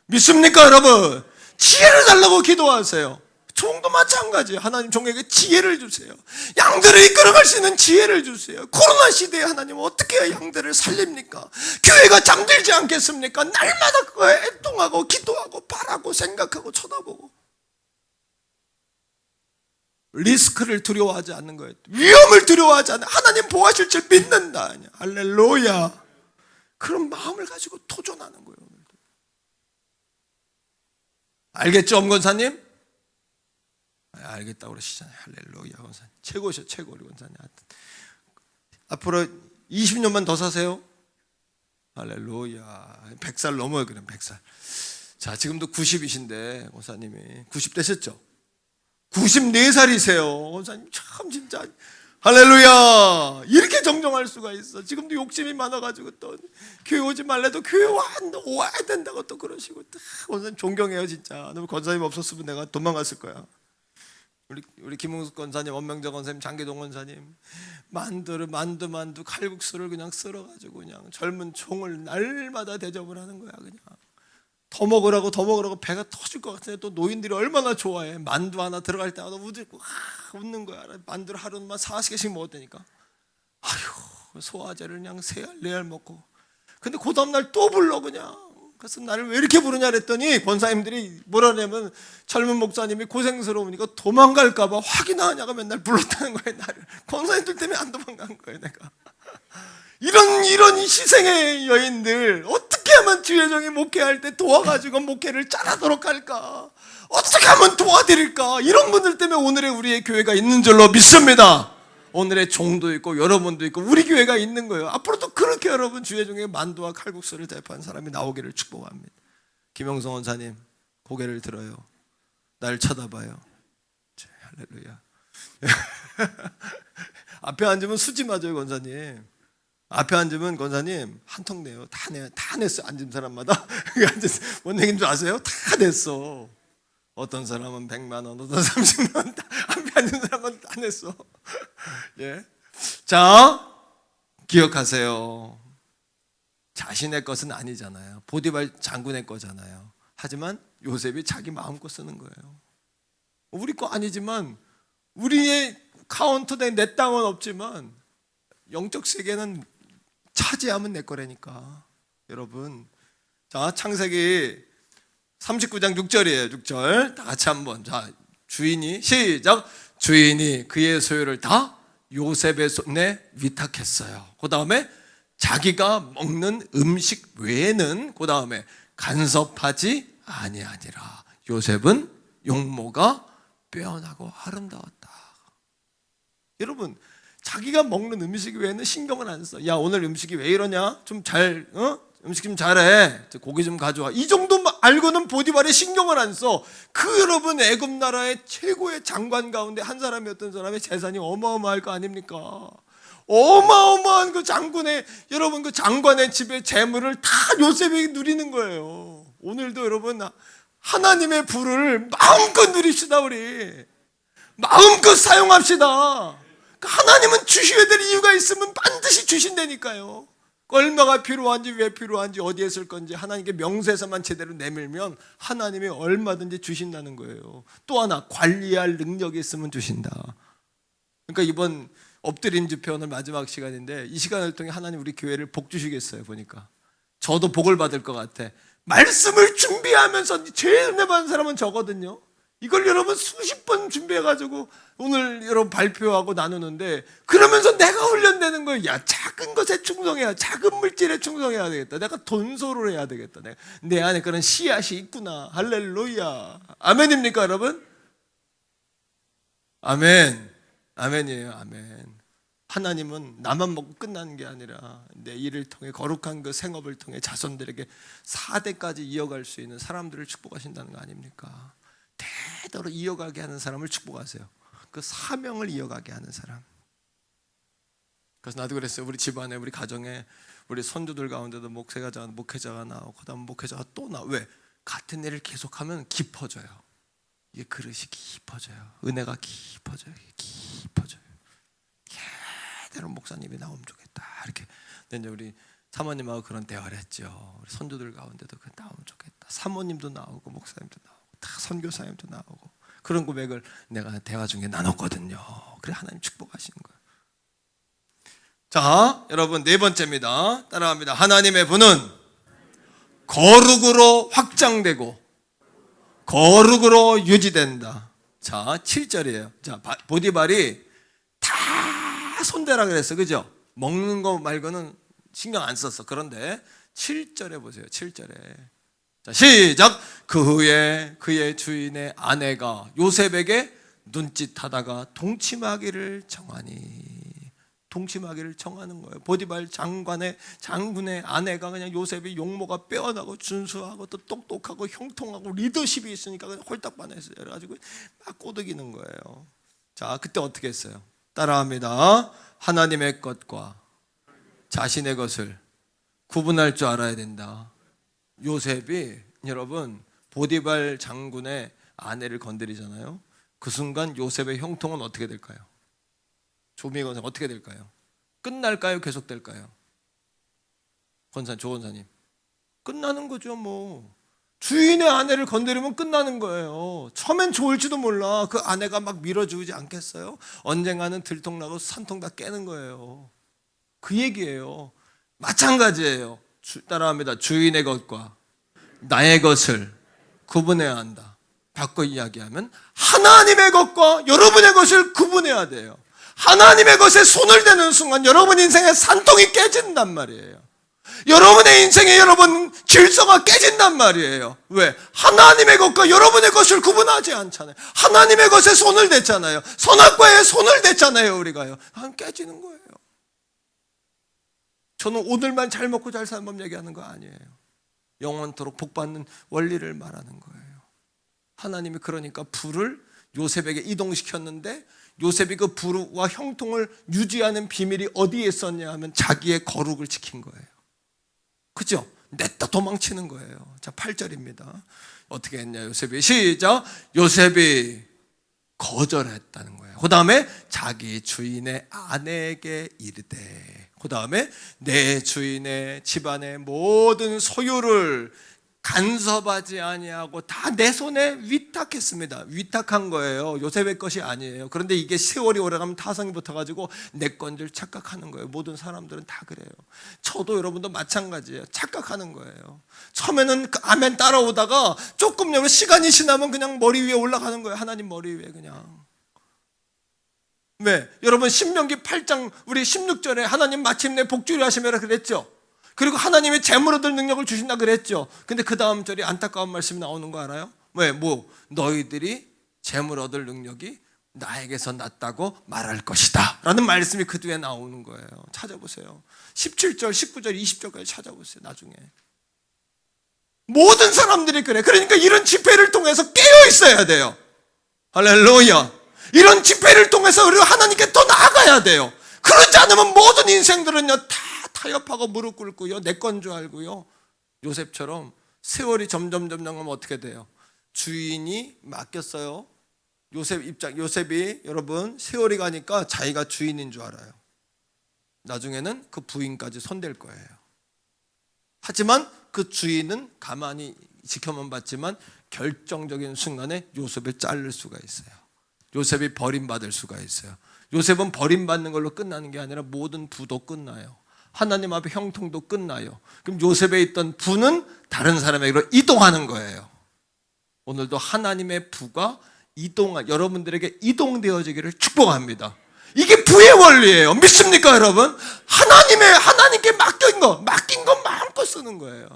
믿습니까, 여러분? 지혜를 달라고 기도하세요. 종도 마찬가지예요. 하나님 종에게 지혜를 주세요. 양들을 이끌어갈 수 있는 지혜를 주세요. 코로나 시대에 하나님 어떻게 해야 양들을 살립니까? 교회가 잠들지 않겠습니까? 날마다 그거에 애통하고 기도하고 바라고 생각하고 쳐다보고 리스크를 두려워하지 않는 거예요. 위험을 두려워하지 않는, 하나님 보호하실 줄 믿는다. 할렐루야. 그런 마음을 가지고 도전하는 거예요. 알겠죠, 엄 권사님? 알겠다고 그러시잖아요. 할렐루야, 권사님. 최고셔, 최고, 우리 권사님. 앞으로 20년만 더 사세요. 할렐루야. 100살 넘어요, 그럼 100살. 자, 지금도 90이신데, 권사님이. 90 되셨죠? 94살이세요. 권사님, 참, 진짜. 할렐루야. 이렇게 정정할 수가 있어. 지금도 욕심이 많아가지고 또 교회 오지 말래도 교회 와야 된다고 또 그러시고. 권사님 존경해요, 진짜. 너무 권사님 없었으면 내가 도망갔을 거야. 우리 김웅숙 권사님, 원명자 권사님, 장계동 권사님, 만두 칼국수를 그냥 썰어가지고 그냥 젊은 총을 날마다 대접을 하는 거야. 그냥 더 먹으라고 배가 터질 것 같은데 또 노인들이 얼마나 좋아해. 만두 하나 들어갈 때마다 웃는 거야. 만두를 하루만 40개씩 먹었다니까. 아휴, 소화제를 그냥 3알 4알 먹고. 근데 그 다음날 또 불러 그냥. 그래서 나를 왜 이렇게 부르냐 그랬더니 권사님들이 뭐라냐면 젊은 목사님이 고생스러우니까 도망갈까 봐 확인하냐고 맨날 불렀다는 거예요. 나를. 권사님들 때문에 안 도망간 거예요, 내가. 이런 희생의 여인들 어떻게 하면 주혜정이 목회할 때 도와가지고 목회를 잘하도록 할까? 어떻게 하면 도와드릴까? 이런 분들 때문에 오늘의 우리의 교회가 있는 줄로 믿습니다. 오늘의 종도 있고 여러분도 있고 우리 교회가 있는 거예요. 앞으로도 그렇게 여러분 주혜정의 만두와 칼국수를 대표한 사람이 나오기를 축복합니다. 김영성 원사님 고개를 들어요. 날 쳐다봐요. 할렐루야. 앞에 앉으면 수지 맞아요, 권사님. 앞에 앉으면 권사님 한턱 내요. 다 냈어. 앉은 사람마다. 원내인 줄 아세요? 다 냈어. 어떤 사람은 100만 원, 어떤 30만 원. 앞에 앉은 사람은 다 냈어. 예. 자, 기억하세요. 자신의 것은 아니잖아요. 보디발 장군의 거잖아요. 하지만 요셉이 자기 마음껏 쓰는 거예요. 우리 거 아니지만 우리의 카운터에 내 땅은 없지만 영적 세계는 차지하면 내 거라니까. 여러분, 자, 창세기 39장 6절이에요. 6절 다 같이 한번. 자, 주인이 시작. 주인이 그의 소유를 다 요셉의 손에 위탁했어요. 그 다음에 자기가 먹는 음식 외에는 그 다음에 간섭하지 아니하니라. 요셉은 용모가 빼어나고 아름다웠다. 여러분, 자기가 먹는 음식 외에는 신경을 안 써. 야, 오늘 음식이 왜 이러냐? 음식 좀 잘해. 고기 좀 가져와. 이 정도 알고는 보디발에 신경을 안 써. 그 여러분 애굽 나라의 최고의 장관 가운데 한 사람이었던 사람의 재산이 어마어마할 거 아닙니까? 어마어마한 그 장군의, 여러분 그 장관의 집의 재물을 다 요셉이 누리는 거예요. 오늘도 여러분 하나님의 부를 마음껏 누립시다. 우리 마음껏 사용합시다. 하나님은 주셔야 될 이유가 있으면 반드시 주신다니까요. 얼마가 필요한지, 왜 필요한지, 어디에 쓸 건지 하나님께 명세서만 제대로 내밀면 하나님이 얼마든지 주신다는 거예요. 또 하나, 관리할 능력이 있으면 주신다. 그러니까 이번 엎드림 집회 오늘 마지막 시간인데 이 시간을 통해 하나님 우리 교회를 복 주시겠어요. 보니까 저도 복을 받을 것 같아. 말씀을 준비하면서 제일 은혜 받은 사람은 저거든요. 이걸 여러분 수십 번 준비해가지고 오늘 여러분 발표하고 나누는데 그러면서 내가 훈련되는 거예요. 야, 작은 것에 충성해야, 작은 물질에 충성해야 되겠다. 내가 돈소를 해야 되겠다. 내 안에 그런 씨앗이 있구나. 할렐루야. 아멘입니까, 여러분? 아멘. 아멘이에요. 아멘. 하나님은 나만 먹고 끝나는 게 아니라 내 일을 통해 거룩한 그 생업을 통해 자손들에게 4대까지 이어갈 수 있는 사람들을 축복하신다는 거 아닙니까? 대대로 이어가게 하는 사람을 축복하세요. 그 사명을 이어가게 하는 사람. 그래서 나도 그랬어요. 우리 집안에, 우리 가정에, 우리 손주들 가운데도 목회자가 나오고 그다음 목회자가 또 나와. 왜? 같은 일을 계속하면 깊어져요. 이게 그릇이 깊어져요. 은혜가 깊어져요. 깊어져요. 대로 목사님이 나오면 좋겠다. 이렇게. 근데 이제 우리 사모님하고 그런 대화를 했죠. 우리 손주들 가운데도 그 나오면 좋겠다. 사모님도 나오고 목사님도 나오고 다 선교사님도 나오고 그런 고백을 내가 대화 중에 나눴거든요. 그래 하나님 축복하시는 거예요. 자, 여러분 네 번째입니다. 따라합니다. 하나님의 분은 거룩으로 확장되고 거룩으로 유지된다. 자, 7절이에요. 자, 보디발이 다 손대라 그랬어. 그죠? 먹는 거 말고는 신경 안 썼어. 그런데 7절에 보세요. 7절에. 자, 시작. 그 후에 그의 주인의 아내가 요셉에게 눈짓하다가 동침하기를 정하니. 동침하기를 정하는 거예요. 보디발 장군의 아내가 그냥 요셉이 용모가 빼어나고 준수하고 또 똑똑하고 형통하고 리더십이 있으니까 그냥 홀딱 반했어요. 그래가지고 막 꼬드기는 거예요. 자, 그때 어떻게 했어요? 따라합니다. 하나님의 것과 자신의 것을 구분할 줄 알아야 된다. 요셉이 여러분 보디발 장군의 아내를 건드리잖아요. 그 순간 요셉의 형통은 어떻게 될까요? 조미애 권사님 어떻게 될까요? 끝날까요? 계속될까요? 조 권사님 끝나는 거죠. 뭐 주인의 아내를 건드리면 끝나는 거예요. 처음엔 좋을지도 몰라. 그 아내가 막 밀어주지 않겠어요? 언젠가는 들통나고 산통 다 깨는 거예요. 그 얘기예요. 마찬가지예요. 따라합니다. 주인의 것과 나의 것을 구분해야 한다. 바꿔 이야기하면 하나님의 것과 여러분의 것을 구분해야 돼요. 하나님의 것에 손을 대는 순간 여러분 인생의 산통이 깨진단 말이에요. 여러분의 인생에 여러분 질서가 깨진단 말이에요. 왜? 하나님의 것과 여러분의 것을 구분하지 않잖아요. 하나님의 것에 손을 댔잖아요. 선악과에 손을 댔잖아요. 우리가요. 깨지는 거예요. 저는 오늘만 잘 먹고 잘 사는 법 얘기하는 거 아니에요. 영원토록 복받는 원리를 말하는 거예요. 하나님이 그러니까 불을 요셉에게 이동시켰는데 요셉이 그 불과 형통을 유지하는 비밀이 어디에 있었냐 하면 자기의 거룩을 지킨 거예요. 그죠? 냈다 도망치는 거예요. 자, 8절입니다. 어떻게 했냐 요셉이. 시작. 요셉이 거절했다는 거예요. 그 다음에 자기 주인의 아내에게 이르되, 그 다음에 내 주인의 집안의 모든 소유를 간섭하지 아니하고 다 내 손에 위탁했습니다. 위탁한 거예요. 요셉의 것이 아니에요. 그런데 이게 세월이 오래가면 타성이 붙어가지고 내 건 줄 착각하는 거예요. 모든 사람들은 다 그래요. 저도 여러분도 마찬가지예요. 착각하는 거예요. 처음에는 그 아멘 따라오다가 조금 시간이 지나면 그냥 머리 위에 올라가는 거예요. 하나님 머리 위에 그냥. 왜? 여러분 신명기 8장 우리 16절에 하나님 마침내 복주리 하시매라 그랬죠. 그리고 하나님이 재물 얻을 능력을 주신다 그랬죠. 근데 그 다음 절이 안타까운 말씀이 나오는 거 알아요? 왜? 너희들이 재물 얻을 능력이 나에게서 났다고 말할 것이다 라는 말씀이 그 뒤에 나오는 거예요. 찾아보세요. 17절, 19절, 20절까지 찾아보세요. 나중에 모든 사람들이 그래. 그러니까 이런 집회를 통해서 깨어 있어야 돼요. 할렐루야. 이런 집회를 통해서 우리가 하나님께 더 나아가야 돼요. 그렇지 않으면 모든 인생들은요 다 타협하고 무릎 꿇고요 내 건 줄 알고요 요셉처럼 세월이 점점 가면 어떻게 돼요? 주인이 맡겼어요. 요셉이 여러분 세월이 가니까 자기가 주인인 줄 알아요. 나중에는 그 부인까지 손댈 거예요. 하지만 그 주인은 가만히 지켜만 봤지만 결정적인 순간에 요셉을 자를 수가 있어요. 요셉이 버림받을 수가 있어요. 요셉은 버림받는 걸로 끝나는 게 아니라 모든 부도 끝나요. 하나님 앞에 형통도 끝나요. 그럼 요셉에 있던 부는 다른 사람에게로 이동하는 거예요. 오늘도 하나님의 부가 여러분들에게 이동되어지기를 축복합니다. 이게 부의 원리예요. 믿습니까 여러분? 하나님께 맡긴 거 마음껏 쓰는 거예요.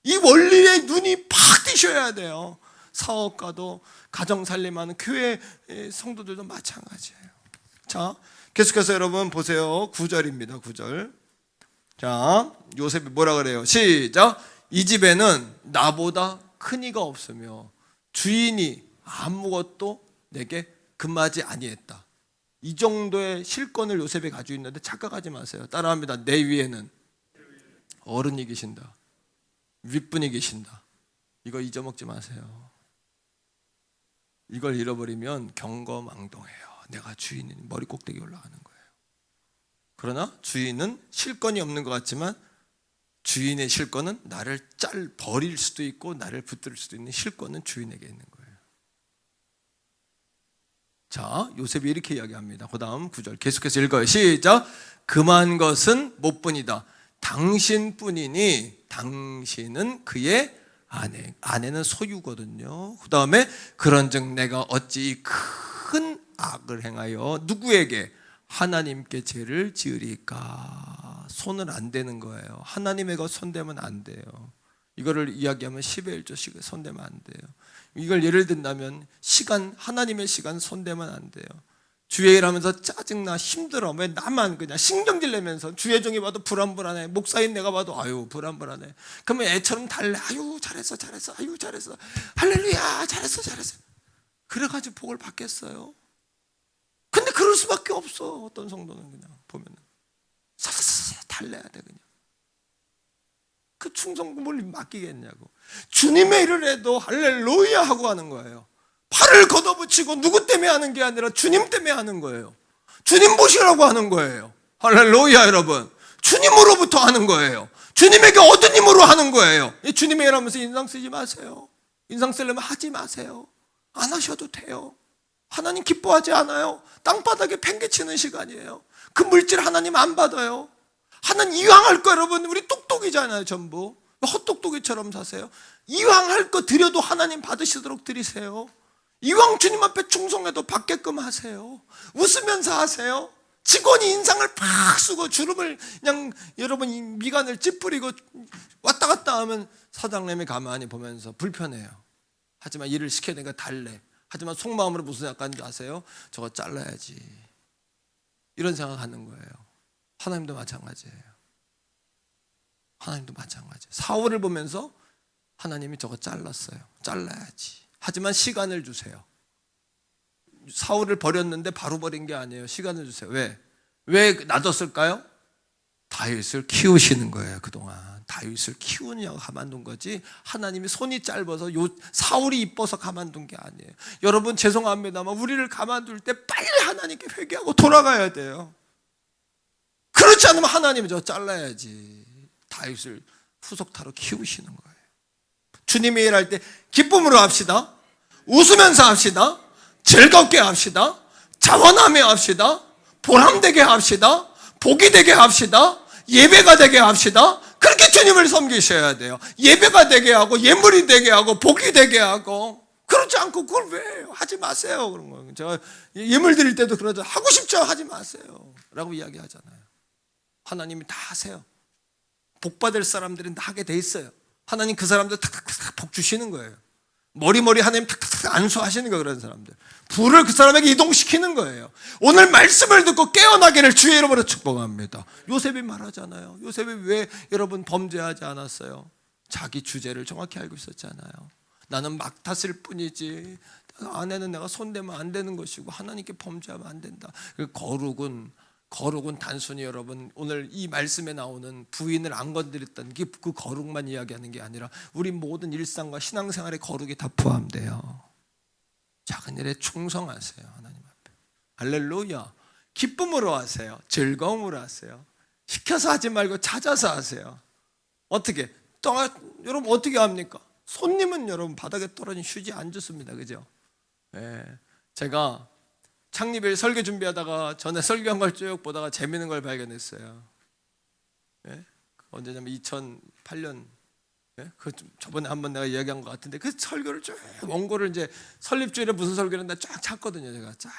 이 원리에 눈이 팍 뜨셔야 돼요. 사업가도 가정살림하는 교회 성도들도 마찬가지예요. 자, 계속해서 여러분 보세요. 9절입니다. 9절. 자, 요셉이 뭐라 그래요? 시작. 이 집에는 나보다 큰 이가 없으며 주인이 아무것도 내게 금하지 아니했다. 이 정도의 실권을 요셉이 가지고 있는데 착각하지 마세요. 따라합니다. 내 위에는 어른이 계신다. 윗분이 계신다. 이거 잊어먹지 마세요. 이걸 잃어버리면 경거망동해요. 내가 주인인 머리 꼭대기 올라가는 거예요. 그러나 주인은 실권이 없는 것 같지만 주인의 실권은 나를 버릴 수도 있고 나를 붙들 수도 있는 실권은 주인에게 있는 거예요. 자, 요셉이 이렇게 이야기합니다. 그 다음 9절 계속해서 읽어요. 시작. 금한 것은 못뿐이다. 당신뿐이니 당신은 그의 아내는 소유거든요. 그 다음에 그런즉 내가 어찌 이 큰 악을 행하여 누구에게 하나님께 죄를 지으리까. 손은 안 대는 거예요. 하나님에게 손대면 안 돼요. 이거를 이야기하면 10의 1조씩 손대면 안 돼요. 이걸 예를 든다면 하나님의 시간 손대면 안 돼요. 주의 일하면서 짜증나 힘들어 왜 나만 그냥 신경질 내면서 주의 종이 봐도 불안불안해. 목사인 내가 봐도 아유 불안불안해. 그러면 애처럼 달래. 아유 잘했어 아유 잘했어 할렐루야 잘했어 그래가지고 복을 받겠어요. 근데 그럴 수밖에 없어. 어떤 성도는 그냥 보면은 사사사사 달래야 돼. 그냥 그 충성도 뭘 맡기겠냐고. 주님의 일을 해도 할렐루야 하고 하는 거예요. 팔을 걷어붙이고 누구 때문에 하는 게 아니라 주님 때문에 하는 거예요. 주님 보시라고 하는 거예요. 할렐루야. 여러분, 주님으로부터 하는 거예요. 주님에게 얻은 힘으로 하는 거예요. 주님의 일 하면서 인상 쓰지 마세요. 인상 쓰려면 하지 마세요. 안 하셔도 돼요. 하나님 기뻐하지 않아요. 땅바닥에 팽개치는 시간이에요. 그 물질 하나님 안 받아요. 하나님 이왕 할 거. 여러분 우리 똑똑이잖아요. 전부 헛똑똑이처럼 사세요. 이왕 할 거 드려도 하나님 받으시도록 드리세요. 이왕 주님 앞에 충성해도 받게끔 하세요. 웃으면서 하세요. 직원이 인상을 팍 쓰고 주름을 그냥 여러분 미간을 찌푸리고 왔다 갔다 하면 사장님이 가만히 보면서 불편해요. 하지만 일을 시켜야 되니까 달래. 하지만 속마음으로 무슨 생각하는지 아세요? 저거 잘라야지. 이런 생각하는 거예요. 하나님도 마찬가지예요. 하나님도 마찬가지예요. 사울을 보면서 하나님이 저거 잘랐어요. 잘라야지. 하지만 시간을 주세요. 사울을 버렸는데 바로 버린 게 아니에요. 시간을 주세요. 왜 놔뒀을까요? 다윗을 키우시는 거예요. 그동안 다윗을 키우느냐고 가만둔 거지 하나님이 손이 짧아서 사울이 이뻐서 가만둔 게 아니에요. 여러분 죄송합니다만 우리를 가만둘 때 빨리 하나님께 회개하고 돌아가야 돼요. 그렇지 않으면 하나님이 저 잘라야지. 다윗을 후속타로 키우시는 거예요. 주님의 일할 때 기쁨으로 합시다. 웃으면서 합시다. 즐겁게 합시다. 자원하며 합시다. 보람되게 합시다. 복이 되게 합시다. 예배가 되게 합시다. 그렇게 주님을 섬기셔야 돼요. 예배가 되게 하고 예물이 되게 하고 복이 되게 하고. 그렇지 않고 그걸 왜 하지 마세요. 그런 거예요. 제가 예물 드릴 때도 그러죠. 하고 싶죠. 하지 마세요 라고 이야기하잖아요. 하나님이 다 하세요. 복 받을 사람들은 다 하게 돼 있어요. 하나님 그 사람들 탁탁탁 복 주시는 거예요. 머리머리 하나님 탁탁탁 안수하시는 거예요. 그런 사람들 불을 그 사람에게 이동시키는 거예요. 오늘 말씀을 듣고 깨어나기를 주의 이름으로 축복합니다. 요셉이 말하잖아요. 요셉이 왜 여러분 범죄하지 않았어요? 자기 주제를 정확히 알고 있었잖아요. 나는 막 탔을 뿐이지 아내는 내가 손대면 안 되는 것이고 하나님께 범죄하면 안 된다. 거룩은 단순히 여러분 오늘 이 말씀에 나오는 부인을 안 건드렸다는 그 거룩만 이야기하는 게 아니라 우리 모든 일상과 신앙생활의 거룩이 다 포함돼요. 작은 일에 충성하세요. 하나님 앞에 할렐루야. 기쁨으로 하세요. 즐거움으로 하세요. 시켜서 하지 말고 찾아서 하세요. 어떻게? 여러분 어떻게 합니까? 손님은 여러분 바닥에 떨어진 휴지 안 주습니다. 그죠? 네. 제가 창립일 설교 준비하다가 전에 설교한 걸 쭉 보다가 재미있는 걸 발견했어요. 네? 언제냐면 2008년 그 저번에 한번 내가 이야기한 것 같은데 그 설교를 쭉 원고를 이제 설립주일에 무슨 설교를 나 쫙 찾거든요. 제가 쫙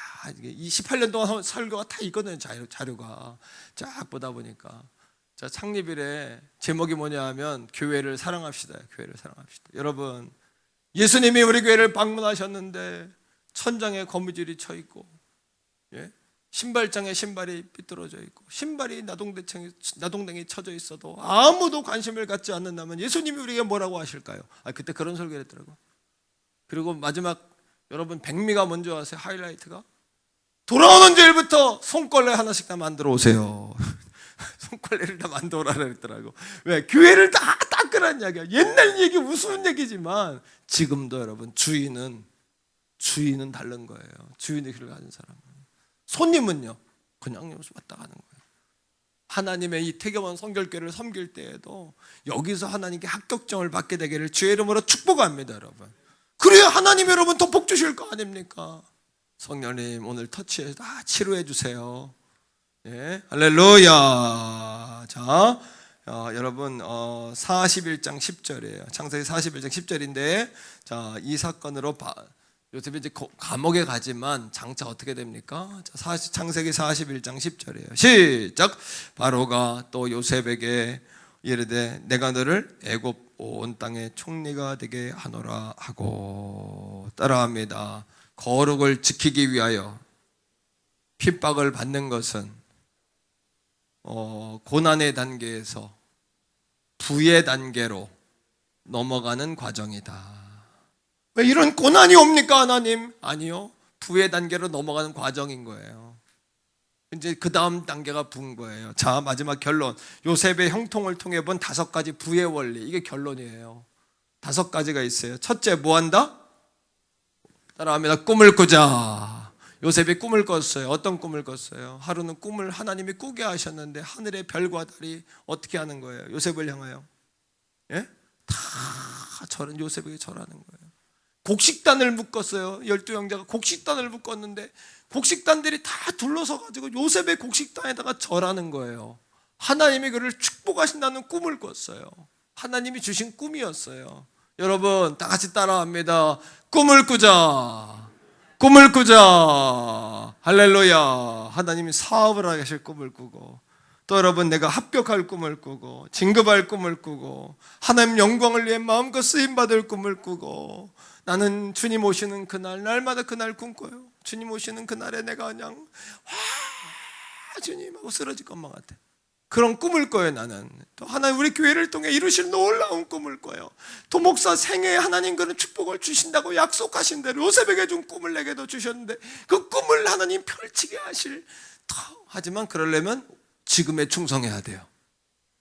28년 동안 설교가 다 있거든요. 자료가 쫙 보다 보니까 자 창립일에 제목이 뭐냐 하면 교회를 사랑합시다. 교회를 사랑합시다. 여러분 예수님이 우리 교회를 방문하셨는데 천장에 거미줄이 쳐 있고 신발장에 신발이 삐뚤어져 있고 신발이 나동댕이 쳐져 있어도 아무도 관심을 갖지 않는다면 예수님이 우리에게 뭐라고 하실까요? 그때 그런 설교를 했더라고. 그리고 마지막 여러분 백미가 뭔지 아세요? 하이라이트가 돌아오는 주일부터 손걸레 하나씩 다 만들어 오세요. 손걸레를 다 만들어 오라 그랬더라고. 왜? 교회를 다 닦으라는 이야기야. 옛날 얘기 우스운 얘기지만 지금도 여러분 주인은 다른 거예요. 주인의 길을 가는 사람은. 손님은요 그냥 왔다 가는 거예요. 하나님의 이 태교원 성결교회를 섬길 때에도 여기서 하나님께 합격점을 받게 되기를 주의 이름으로 축복합니다, 여러분. 그래야 하나님 여러분 더 복 주실 거 아닙니까? 성령님 오늘 터치해서 다 치료해 주세요. 예, 할렐루야. 자, 여러분 41장 10절이에요. 창세기 41장 10절인데, 자, 이 사건으로 요셉이 이제 감옥에 가지만 장차 어떻게 됩니까? 창세기 41장 10절이에요. 시작. 바로가 또 요셉에게 이르되 내가 너를 애굽 온 땅의 총리가 되게 하노라 하고, 따라합니다. 거룩을 지키기 위하여 핍박을 받는 것은 고난의 단계에서 부의 단계로 넘어가는 과정이다. 왜 이런 고난이 옵니까, 하나님? 아니요, 부의 단계로 넘어가는 과정인 거예요. 이제 그 다음 단계가 부인 거예요. 자, 마지막 결론. 요셉의 형통을 통해 본 5가지 부의 원리, 이게 결론이에요. 5가지가 있어요. 첫째, 뭐 한다? 따라합니다. 꿈을 꾸자. 요셉이 꿈을 꿨어요. 어떤 꿈을 꿨어요? 하루는 꿈을 하나님이 꾸게 하셨는데 하늘의 별과 달이 어떻게 하는 거예요? 요셉을 향하여, 예? 다 요셉에게 절하는 거예요. 곡식단을 묶었어요. 12형제가 곡식단을 묶었는데 곡식단들이 다 둘러서 가지고 요셉의 곡식단에다가 절하는 거예요. 하나님이 그를 축복하신다는 꿈을 꿨어요. 하나님이 주신 꿈이었어요. 여러분 다 같이 따라합니다. 꿈을 꾸자. 꿈을 꾸자. 할렐루야. 하나님이 사업을 하게 하실 꿈을 꾸고, 또 여러분 내가 합격할 꿈을 꾸고, 진급할 꿈을 꾸고, 하나님 영광을 위해 마음껏 쓰임받을 꿈을 꾸고, 나는 주님 오시는 그날, 날마다 그날 꿈꿔요. 주님 오시는 그날에 내가 그냥 와 주님 하고 쓰러질 것만 같아. 그런 꿈을 꿔요. 나는 또 하나님 우리 교회를 통해 이루실 놀라운 꿈을 꿔요. 또 목사 생애에 하나님 그런 축복을 주신다고 약속하신 대로 요셉에게 준 꿈을 내게도 주셨는데 그 꿈을 하나님 펼치게 하실. 하지만 그러려면 지금에 충성해야 돼요.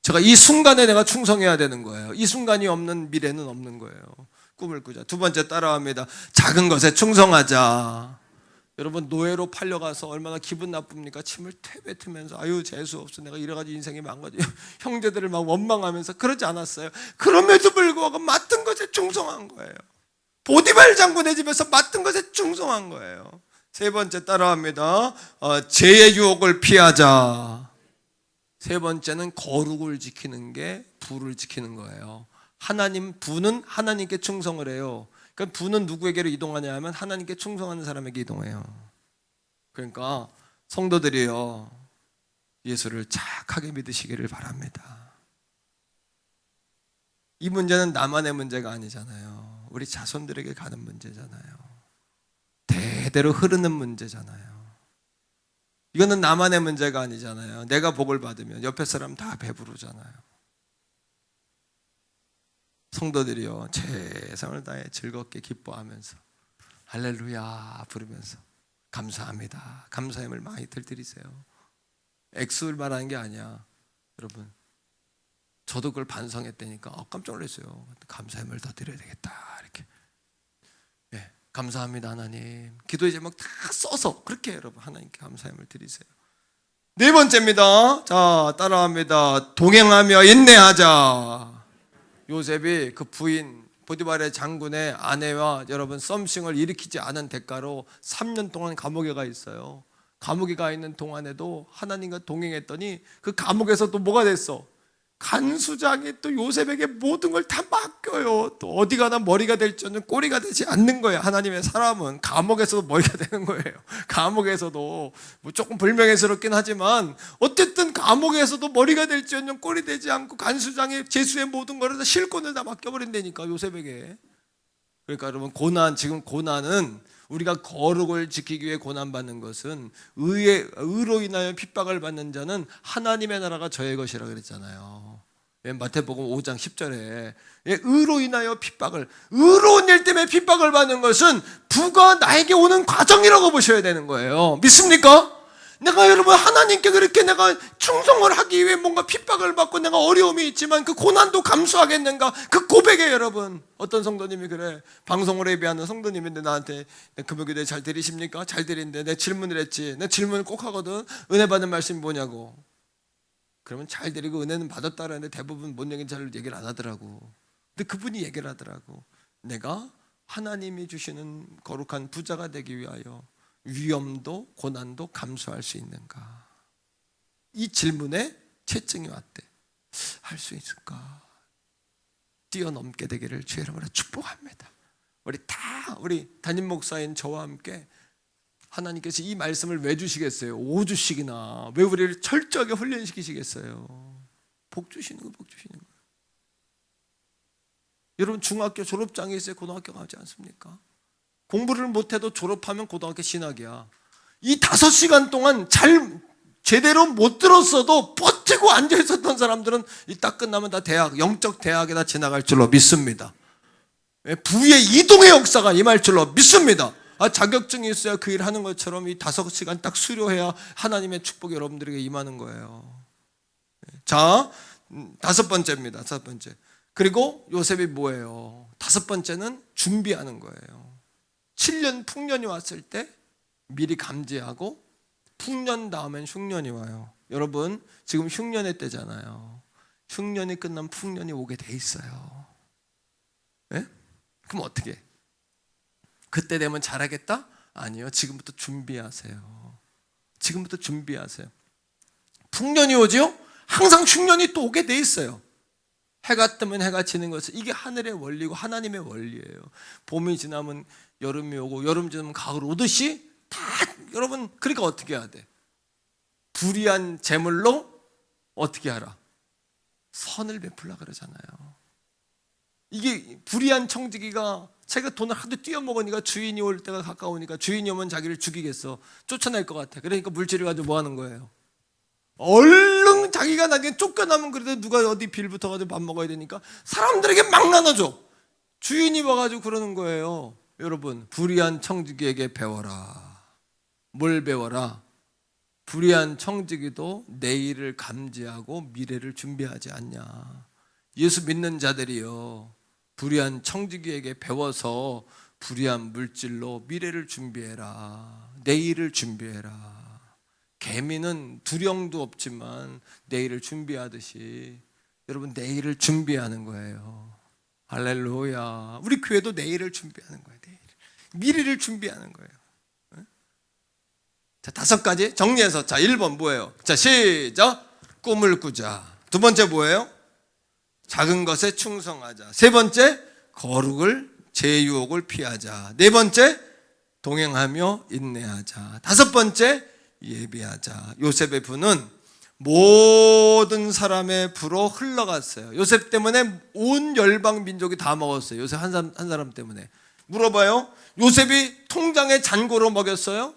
제가 이 순간에 내가 충성해야 되는 거예요. 이 순간이 없는 미래는 없는 거예요. 꿈을 꾸자. 2번째 따라합니다. 작은 것에 충성하자. 여러분 노예로 팔려가서 얼마나 기분 나쁩니까? 침을 뱉으면서 아유 재수없어, 내가 이래가지고 인생이 망가져. 형제들을 막 원망하면서 그러지 않았어요. 그럼에도 불구하고 맡은 것에 충성한 거예요. 보디발 장군의 집에서 맡은 것에 충성한 거예요. 3번째 따라합니다. 죄의 유혹을 피하자. 3번째는 거룩을 지키는 게 부를 지키는 거예요. 부는 하나님께 충성을 해요. 그러니까 부는 누구에게로 이동하냐 하면 하나님께 충성하는 사람에게 이동해요. 그러니까 성도들이요, 예수를 착하게 믿으시기를 바랍니다. 이 문제는 나만의 문제가 아니잖아요. 우리 자손들에게 가는 문제잖아요. 대대로 흐르는 문제잖아요. 이거는 나만의 문제가 아니잖아요. 내가 복을 받으면 옆에 사람 다 배부르잖아요. 성도들이요, 최선을 다해 즐겁게 기뻐하면서 할렐루야 부르면서 감사합니다, 감사함을 많이 들드리세요. 액수를 말하는 게 아니야. 여러분 저도 그걸 반성했다니까 깜짝 놀랐어요. 감사함을 더 드려야 되겠다 이렇게. 네, 감사합니다 하나님. 기도의 제목 다 써서 그렇게 여러분 하나님께 감사함을 드리세요. 4번째입니다. 자, 따라합니다. 동행하며 인내하자. 요셉이 그 부인 보디발의 장군의 아내와 여러분 썸씽을 일으키지 않은 대가로 3년 동안 감옥에 가 있어요. 감옥에 가 있는 동안에도 하나님과 동행했더니 그 감옥에서 또 뭐가 됐어? 간수장이 또 요셉에게 모든 걸 다 맡겨요. 또 어디 가나 머리가 될지언정 꼬리가 되지 않는 거예요. 하나님의 사람은 감옥에서도 머리가 되는 거예요. 감옥에서도 뭐 조금 불명예스럽긴 하지만 어쨌든 감옥에서도 머리가 될지언정 꼬리 되지 않고 간수장이 제수의 모든 것을 다 실권을 다 맡겨버린다니까 요셉에게. 그러니까 여러분 지금 고난은 우리가 거룩을 지키기 위해 고난받는 것은 의로 인하여 핍박을 받는 자는 하나님의 나라가 저의 것이라 그랬잖아요. 마태복음 5장 10절에 의로 인하여 핍박을, 의로운 일 때문에 핍박을 받는 것은 부가 나에게 오는 과정이라고 보셔야 되는 거예요. 믿습니까? 내가 여러분 하나님께 그렇게 내가 충성을 하기 위해 뭔가 핍박을 받고 내가 어려움이 있지만 그 고난도 감수하겠는가? 그 고백에 여러분, 어떤 성도님이 그래, 방송을 예배하는 성도님인데 나한테 금요일에 잘 들으십니까? 잘 들리는데 내 질문을 했지. 내 질문을 꼭 하거든. 은혜 받는 말씀이 뭐냐고. 그러면 잘 들리고 은혜는 받았다라는데 대부분 뭔 얘기인지 잘 얘기를 안 하더라고. 근데 그분이 얘기를 하더라고. 내가 하나님이 주시는 거룩한 부자가 되기 위하여 위험도 고난도 감수할 수 있는가? 이 질문에 채증이 왔대. 할 수 있을까? 뛰어넘게 되기를 주의 이름으로 축복합니다. 우리 담임 목사인 저와 함께 하나님께서 이 말씀을 왜 주시겠어요? 5주씩이나 왜 우리를 철저하게 훈련시키시겠어요? 복 주시는 거, 복 주시는 거. 여러분 중학교 졸업장이 있어요? 고등학교 가지 않습니까? 공부를 못해도 졸업하면 고등학교 신학이야. 이 5시간 동안 제대로 못 들었어도 버티고 앉아있었던 사람들은 이 딱 끝나면 다 영적 대학에다 지나갈 줄로 믿습니다. 부의 이동의 역사가 임할 줄로 믿습니다. 자격증이 있어야 그 일 하는 것처럼 이 5시간 딱 수료해야 하나님의 축복이 여러분들에게 임하는 거예요. 자, 5번째입니다. 5번째. 그리고 요셉이 뭐예요? 5번째는 준비하는 거예요. 7년 풍년이 왔을 때 미리 감지하고 풍년 다음엔 흉년이 와요. 여러분 지금 흉년의 때잖아요. 흉년이 끝나면 풍년이 오게 돼 있어요. 네? 그럼 어떻게 해? 그때 되면 잘하겠다? 아니요. 지금부터 준비하세요. 지금부터 준비하세요. 풍년이 오죠? 항상 흉년이 또 오게 돼 있어요. 해가 뜨면 해가 지는 것은 이게 하늘의 원리고 하나님의 원리예요. 봄이 지나면 여름이 오고 여름 지나면 가을 오듯이 다 여러분 그러니까 어떻게 해야 돼? 불의한 재물로 어떻게 하라? 선을 베풀라 그러잖아요. 이게 불의한 청지기가 자기가 돈을 하도 뛰어먹으니까 주인이 올 때가 가까우니까 주인이 오면 자기를 죽이겠어. 쫓아낼 것 같아. 그러니까 물질을 가지고 뭐 하는 거예요? 얼른 자기가 나중에 쫓겨나면 그래도 누가 어디 빌 붙어가지고 밥 먹어야 되니까 사람들에게 막 나눠줘. 주인이 와가지고 그러는 거예요. 여러분 불의한 청지기에게 배워라. 뭘 배워라? 불의한 청지기도 내일을 감지하고 미래를 준비하지 않냐. 예수 믿는 자들이요 불의한 청지기에게 배워서 불의한 물질로 미래를 준비해라. 내일을 준비해라. 개미는 두령도 없지만 내일을 준비하듯이 여러분 내일을 준비하는 거예요. 할렐루야. 우리 교회도 내일을 준비하는 거예요. 내일. 미래를 준비하는 거예요. 자, 5가지 정리해서 자 1번 뭐예요? 자 시작. 꿈을 꾸자. 2번째 뭐예요? 작은 것에 충성하자. 3번째 거룩을 제유혹을 피하자. 4번째 동행하며 인내하자. 5번째 예비하자. 요셉의 부는 모든 사람의 부로 흘러갔어요. 요셉 때문에 온 열방 민족이 다 먹었어요. 요셉 한 사람 때문에. 물어봐요. 요셉이 통장에 잔고로 먹였어요?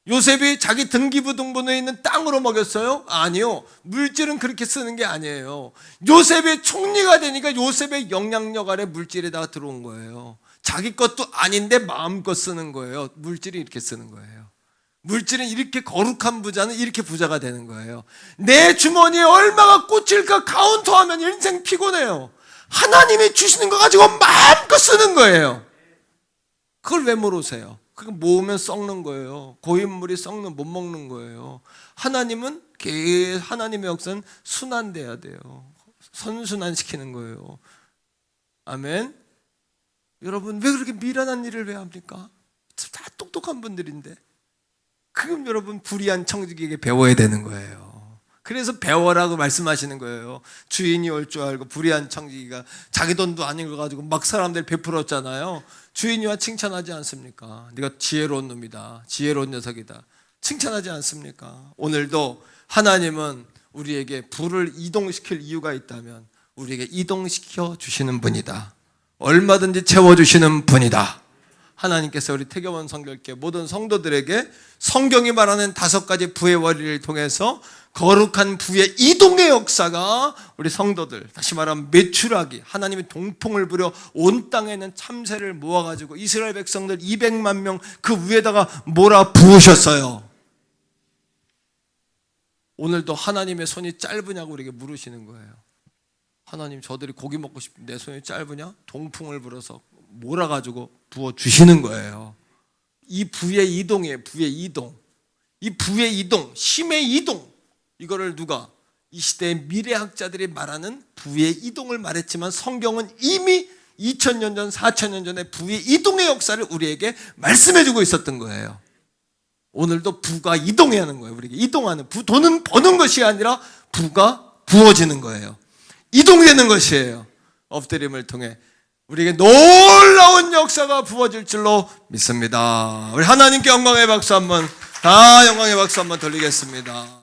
요셉이 자기 등기부 등본에 있는 땅으로 먹였어요? 아니요. 물질은 그렇게 쓰는 게 아니에요. 요셉이 총리가 되니까 요셉의 영향력 아래 물질이 다 들어온 거예요. 자기 것도 아닌데 마음껏 쓰는 거예요. 물질이 이렇게 쓰는 거예요. 물질은 이렇게 거룩한 부자는 이렇게 부자가 되는 거예요. 내 주머니에 얼마가 꽂힐까 카운터하면 인생 피곤해요. 하나님이 주시는 거 가지고 마음껏 쓰는 거예요. 그걸 왜 모르세요? 그거 모으면 썩는 거예요. 고인물이 썩는 못 먹는 거예요. 하나님은 하나님의 역사는 순환돼야 돼요. 선순환시키는 거예요. 아멘. 여러분 왜 그렇게 미련한 일을 왜 합니까? 다 똑똑한 분들인데. 그럼 여러분 불의한 청지기에게 배워야 되는 거예요. 그래서 배워라고 말씀하시는 거예요. 주인이 올 줄 알고 불의한 청지기가 자기 돈도 아닌 거 가지고 막 사람들 베풀었잖아요. 주인이 와 칭찬하지 않습니까? 네가 지혜로운 놈이다. 지혜로운 녀석이다. 칭찬하지 않습니까? 오늘도 하나님은 우리에게 불을 이동시킬 이유가 있다면 우리에게 이동시켜 주시는 분이다. 얼마든지 채워주시는 분이다. 하나님께서 우리 태교원 성결교 모든 성도들에게 성경이 말하는 5가지 부의 원리를 통해서 거룩한 부의 이동의 역사가 우리 성도들, 다시 말하면 메추라기, 하나님이 동풍을 부려 온 땅에 있는 참새를 모아가지고 이스라엘 백성들 200만 명 그 위에다가 몰아 부으셨어요. 오늘도 하나님의 손이 짧으냐고 우리에게 물으시는 거예요. 하나님, 저들이 고기 먹고 싶은데 내 손이 짧으냐? 동풍을 불어서 몰아가지고 부어주시는 거예요. 이 부의 이동이에요. 부의 이동. 이 부의 이동, 힘의 이동, 이거를 누가? 이 시대의 미래학자들이 말하는 부의 이동을 말했지만 성경은 이미 2000년 전, 4000년 전에 부의 이동의 역사를 우리에게 말씀해주고 있었던 거예요. 오늘도 부가 이동해야 하는 거예요. 우리에게 이동하는, 돈은 버는 것이 아니라 부가 부어지는 거예요. 이동되는 것이에요. 엎드림을 통해 우리에게 놀라운 역사가 부어질 줄로 믿습니다. 우리 하나님께 영광의 박수 한번, 다 영광의 박수 한번 돌리겠습니다.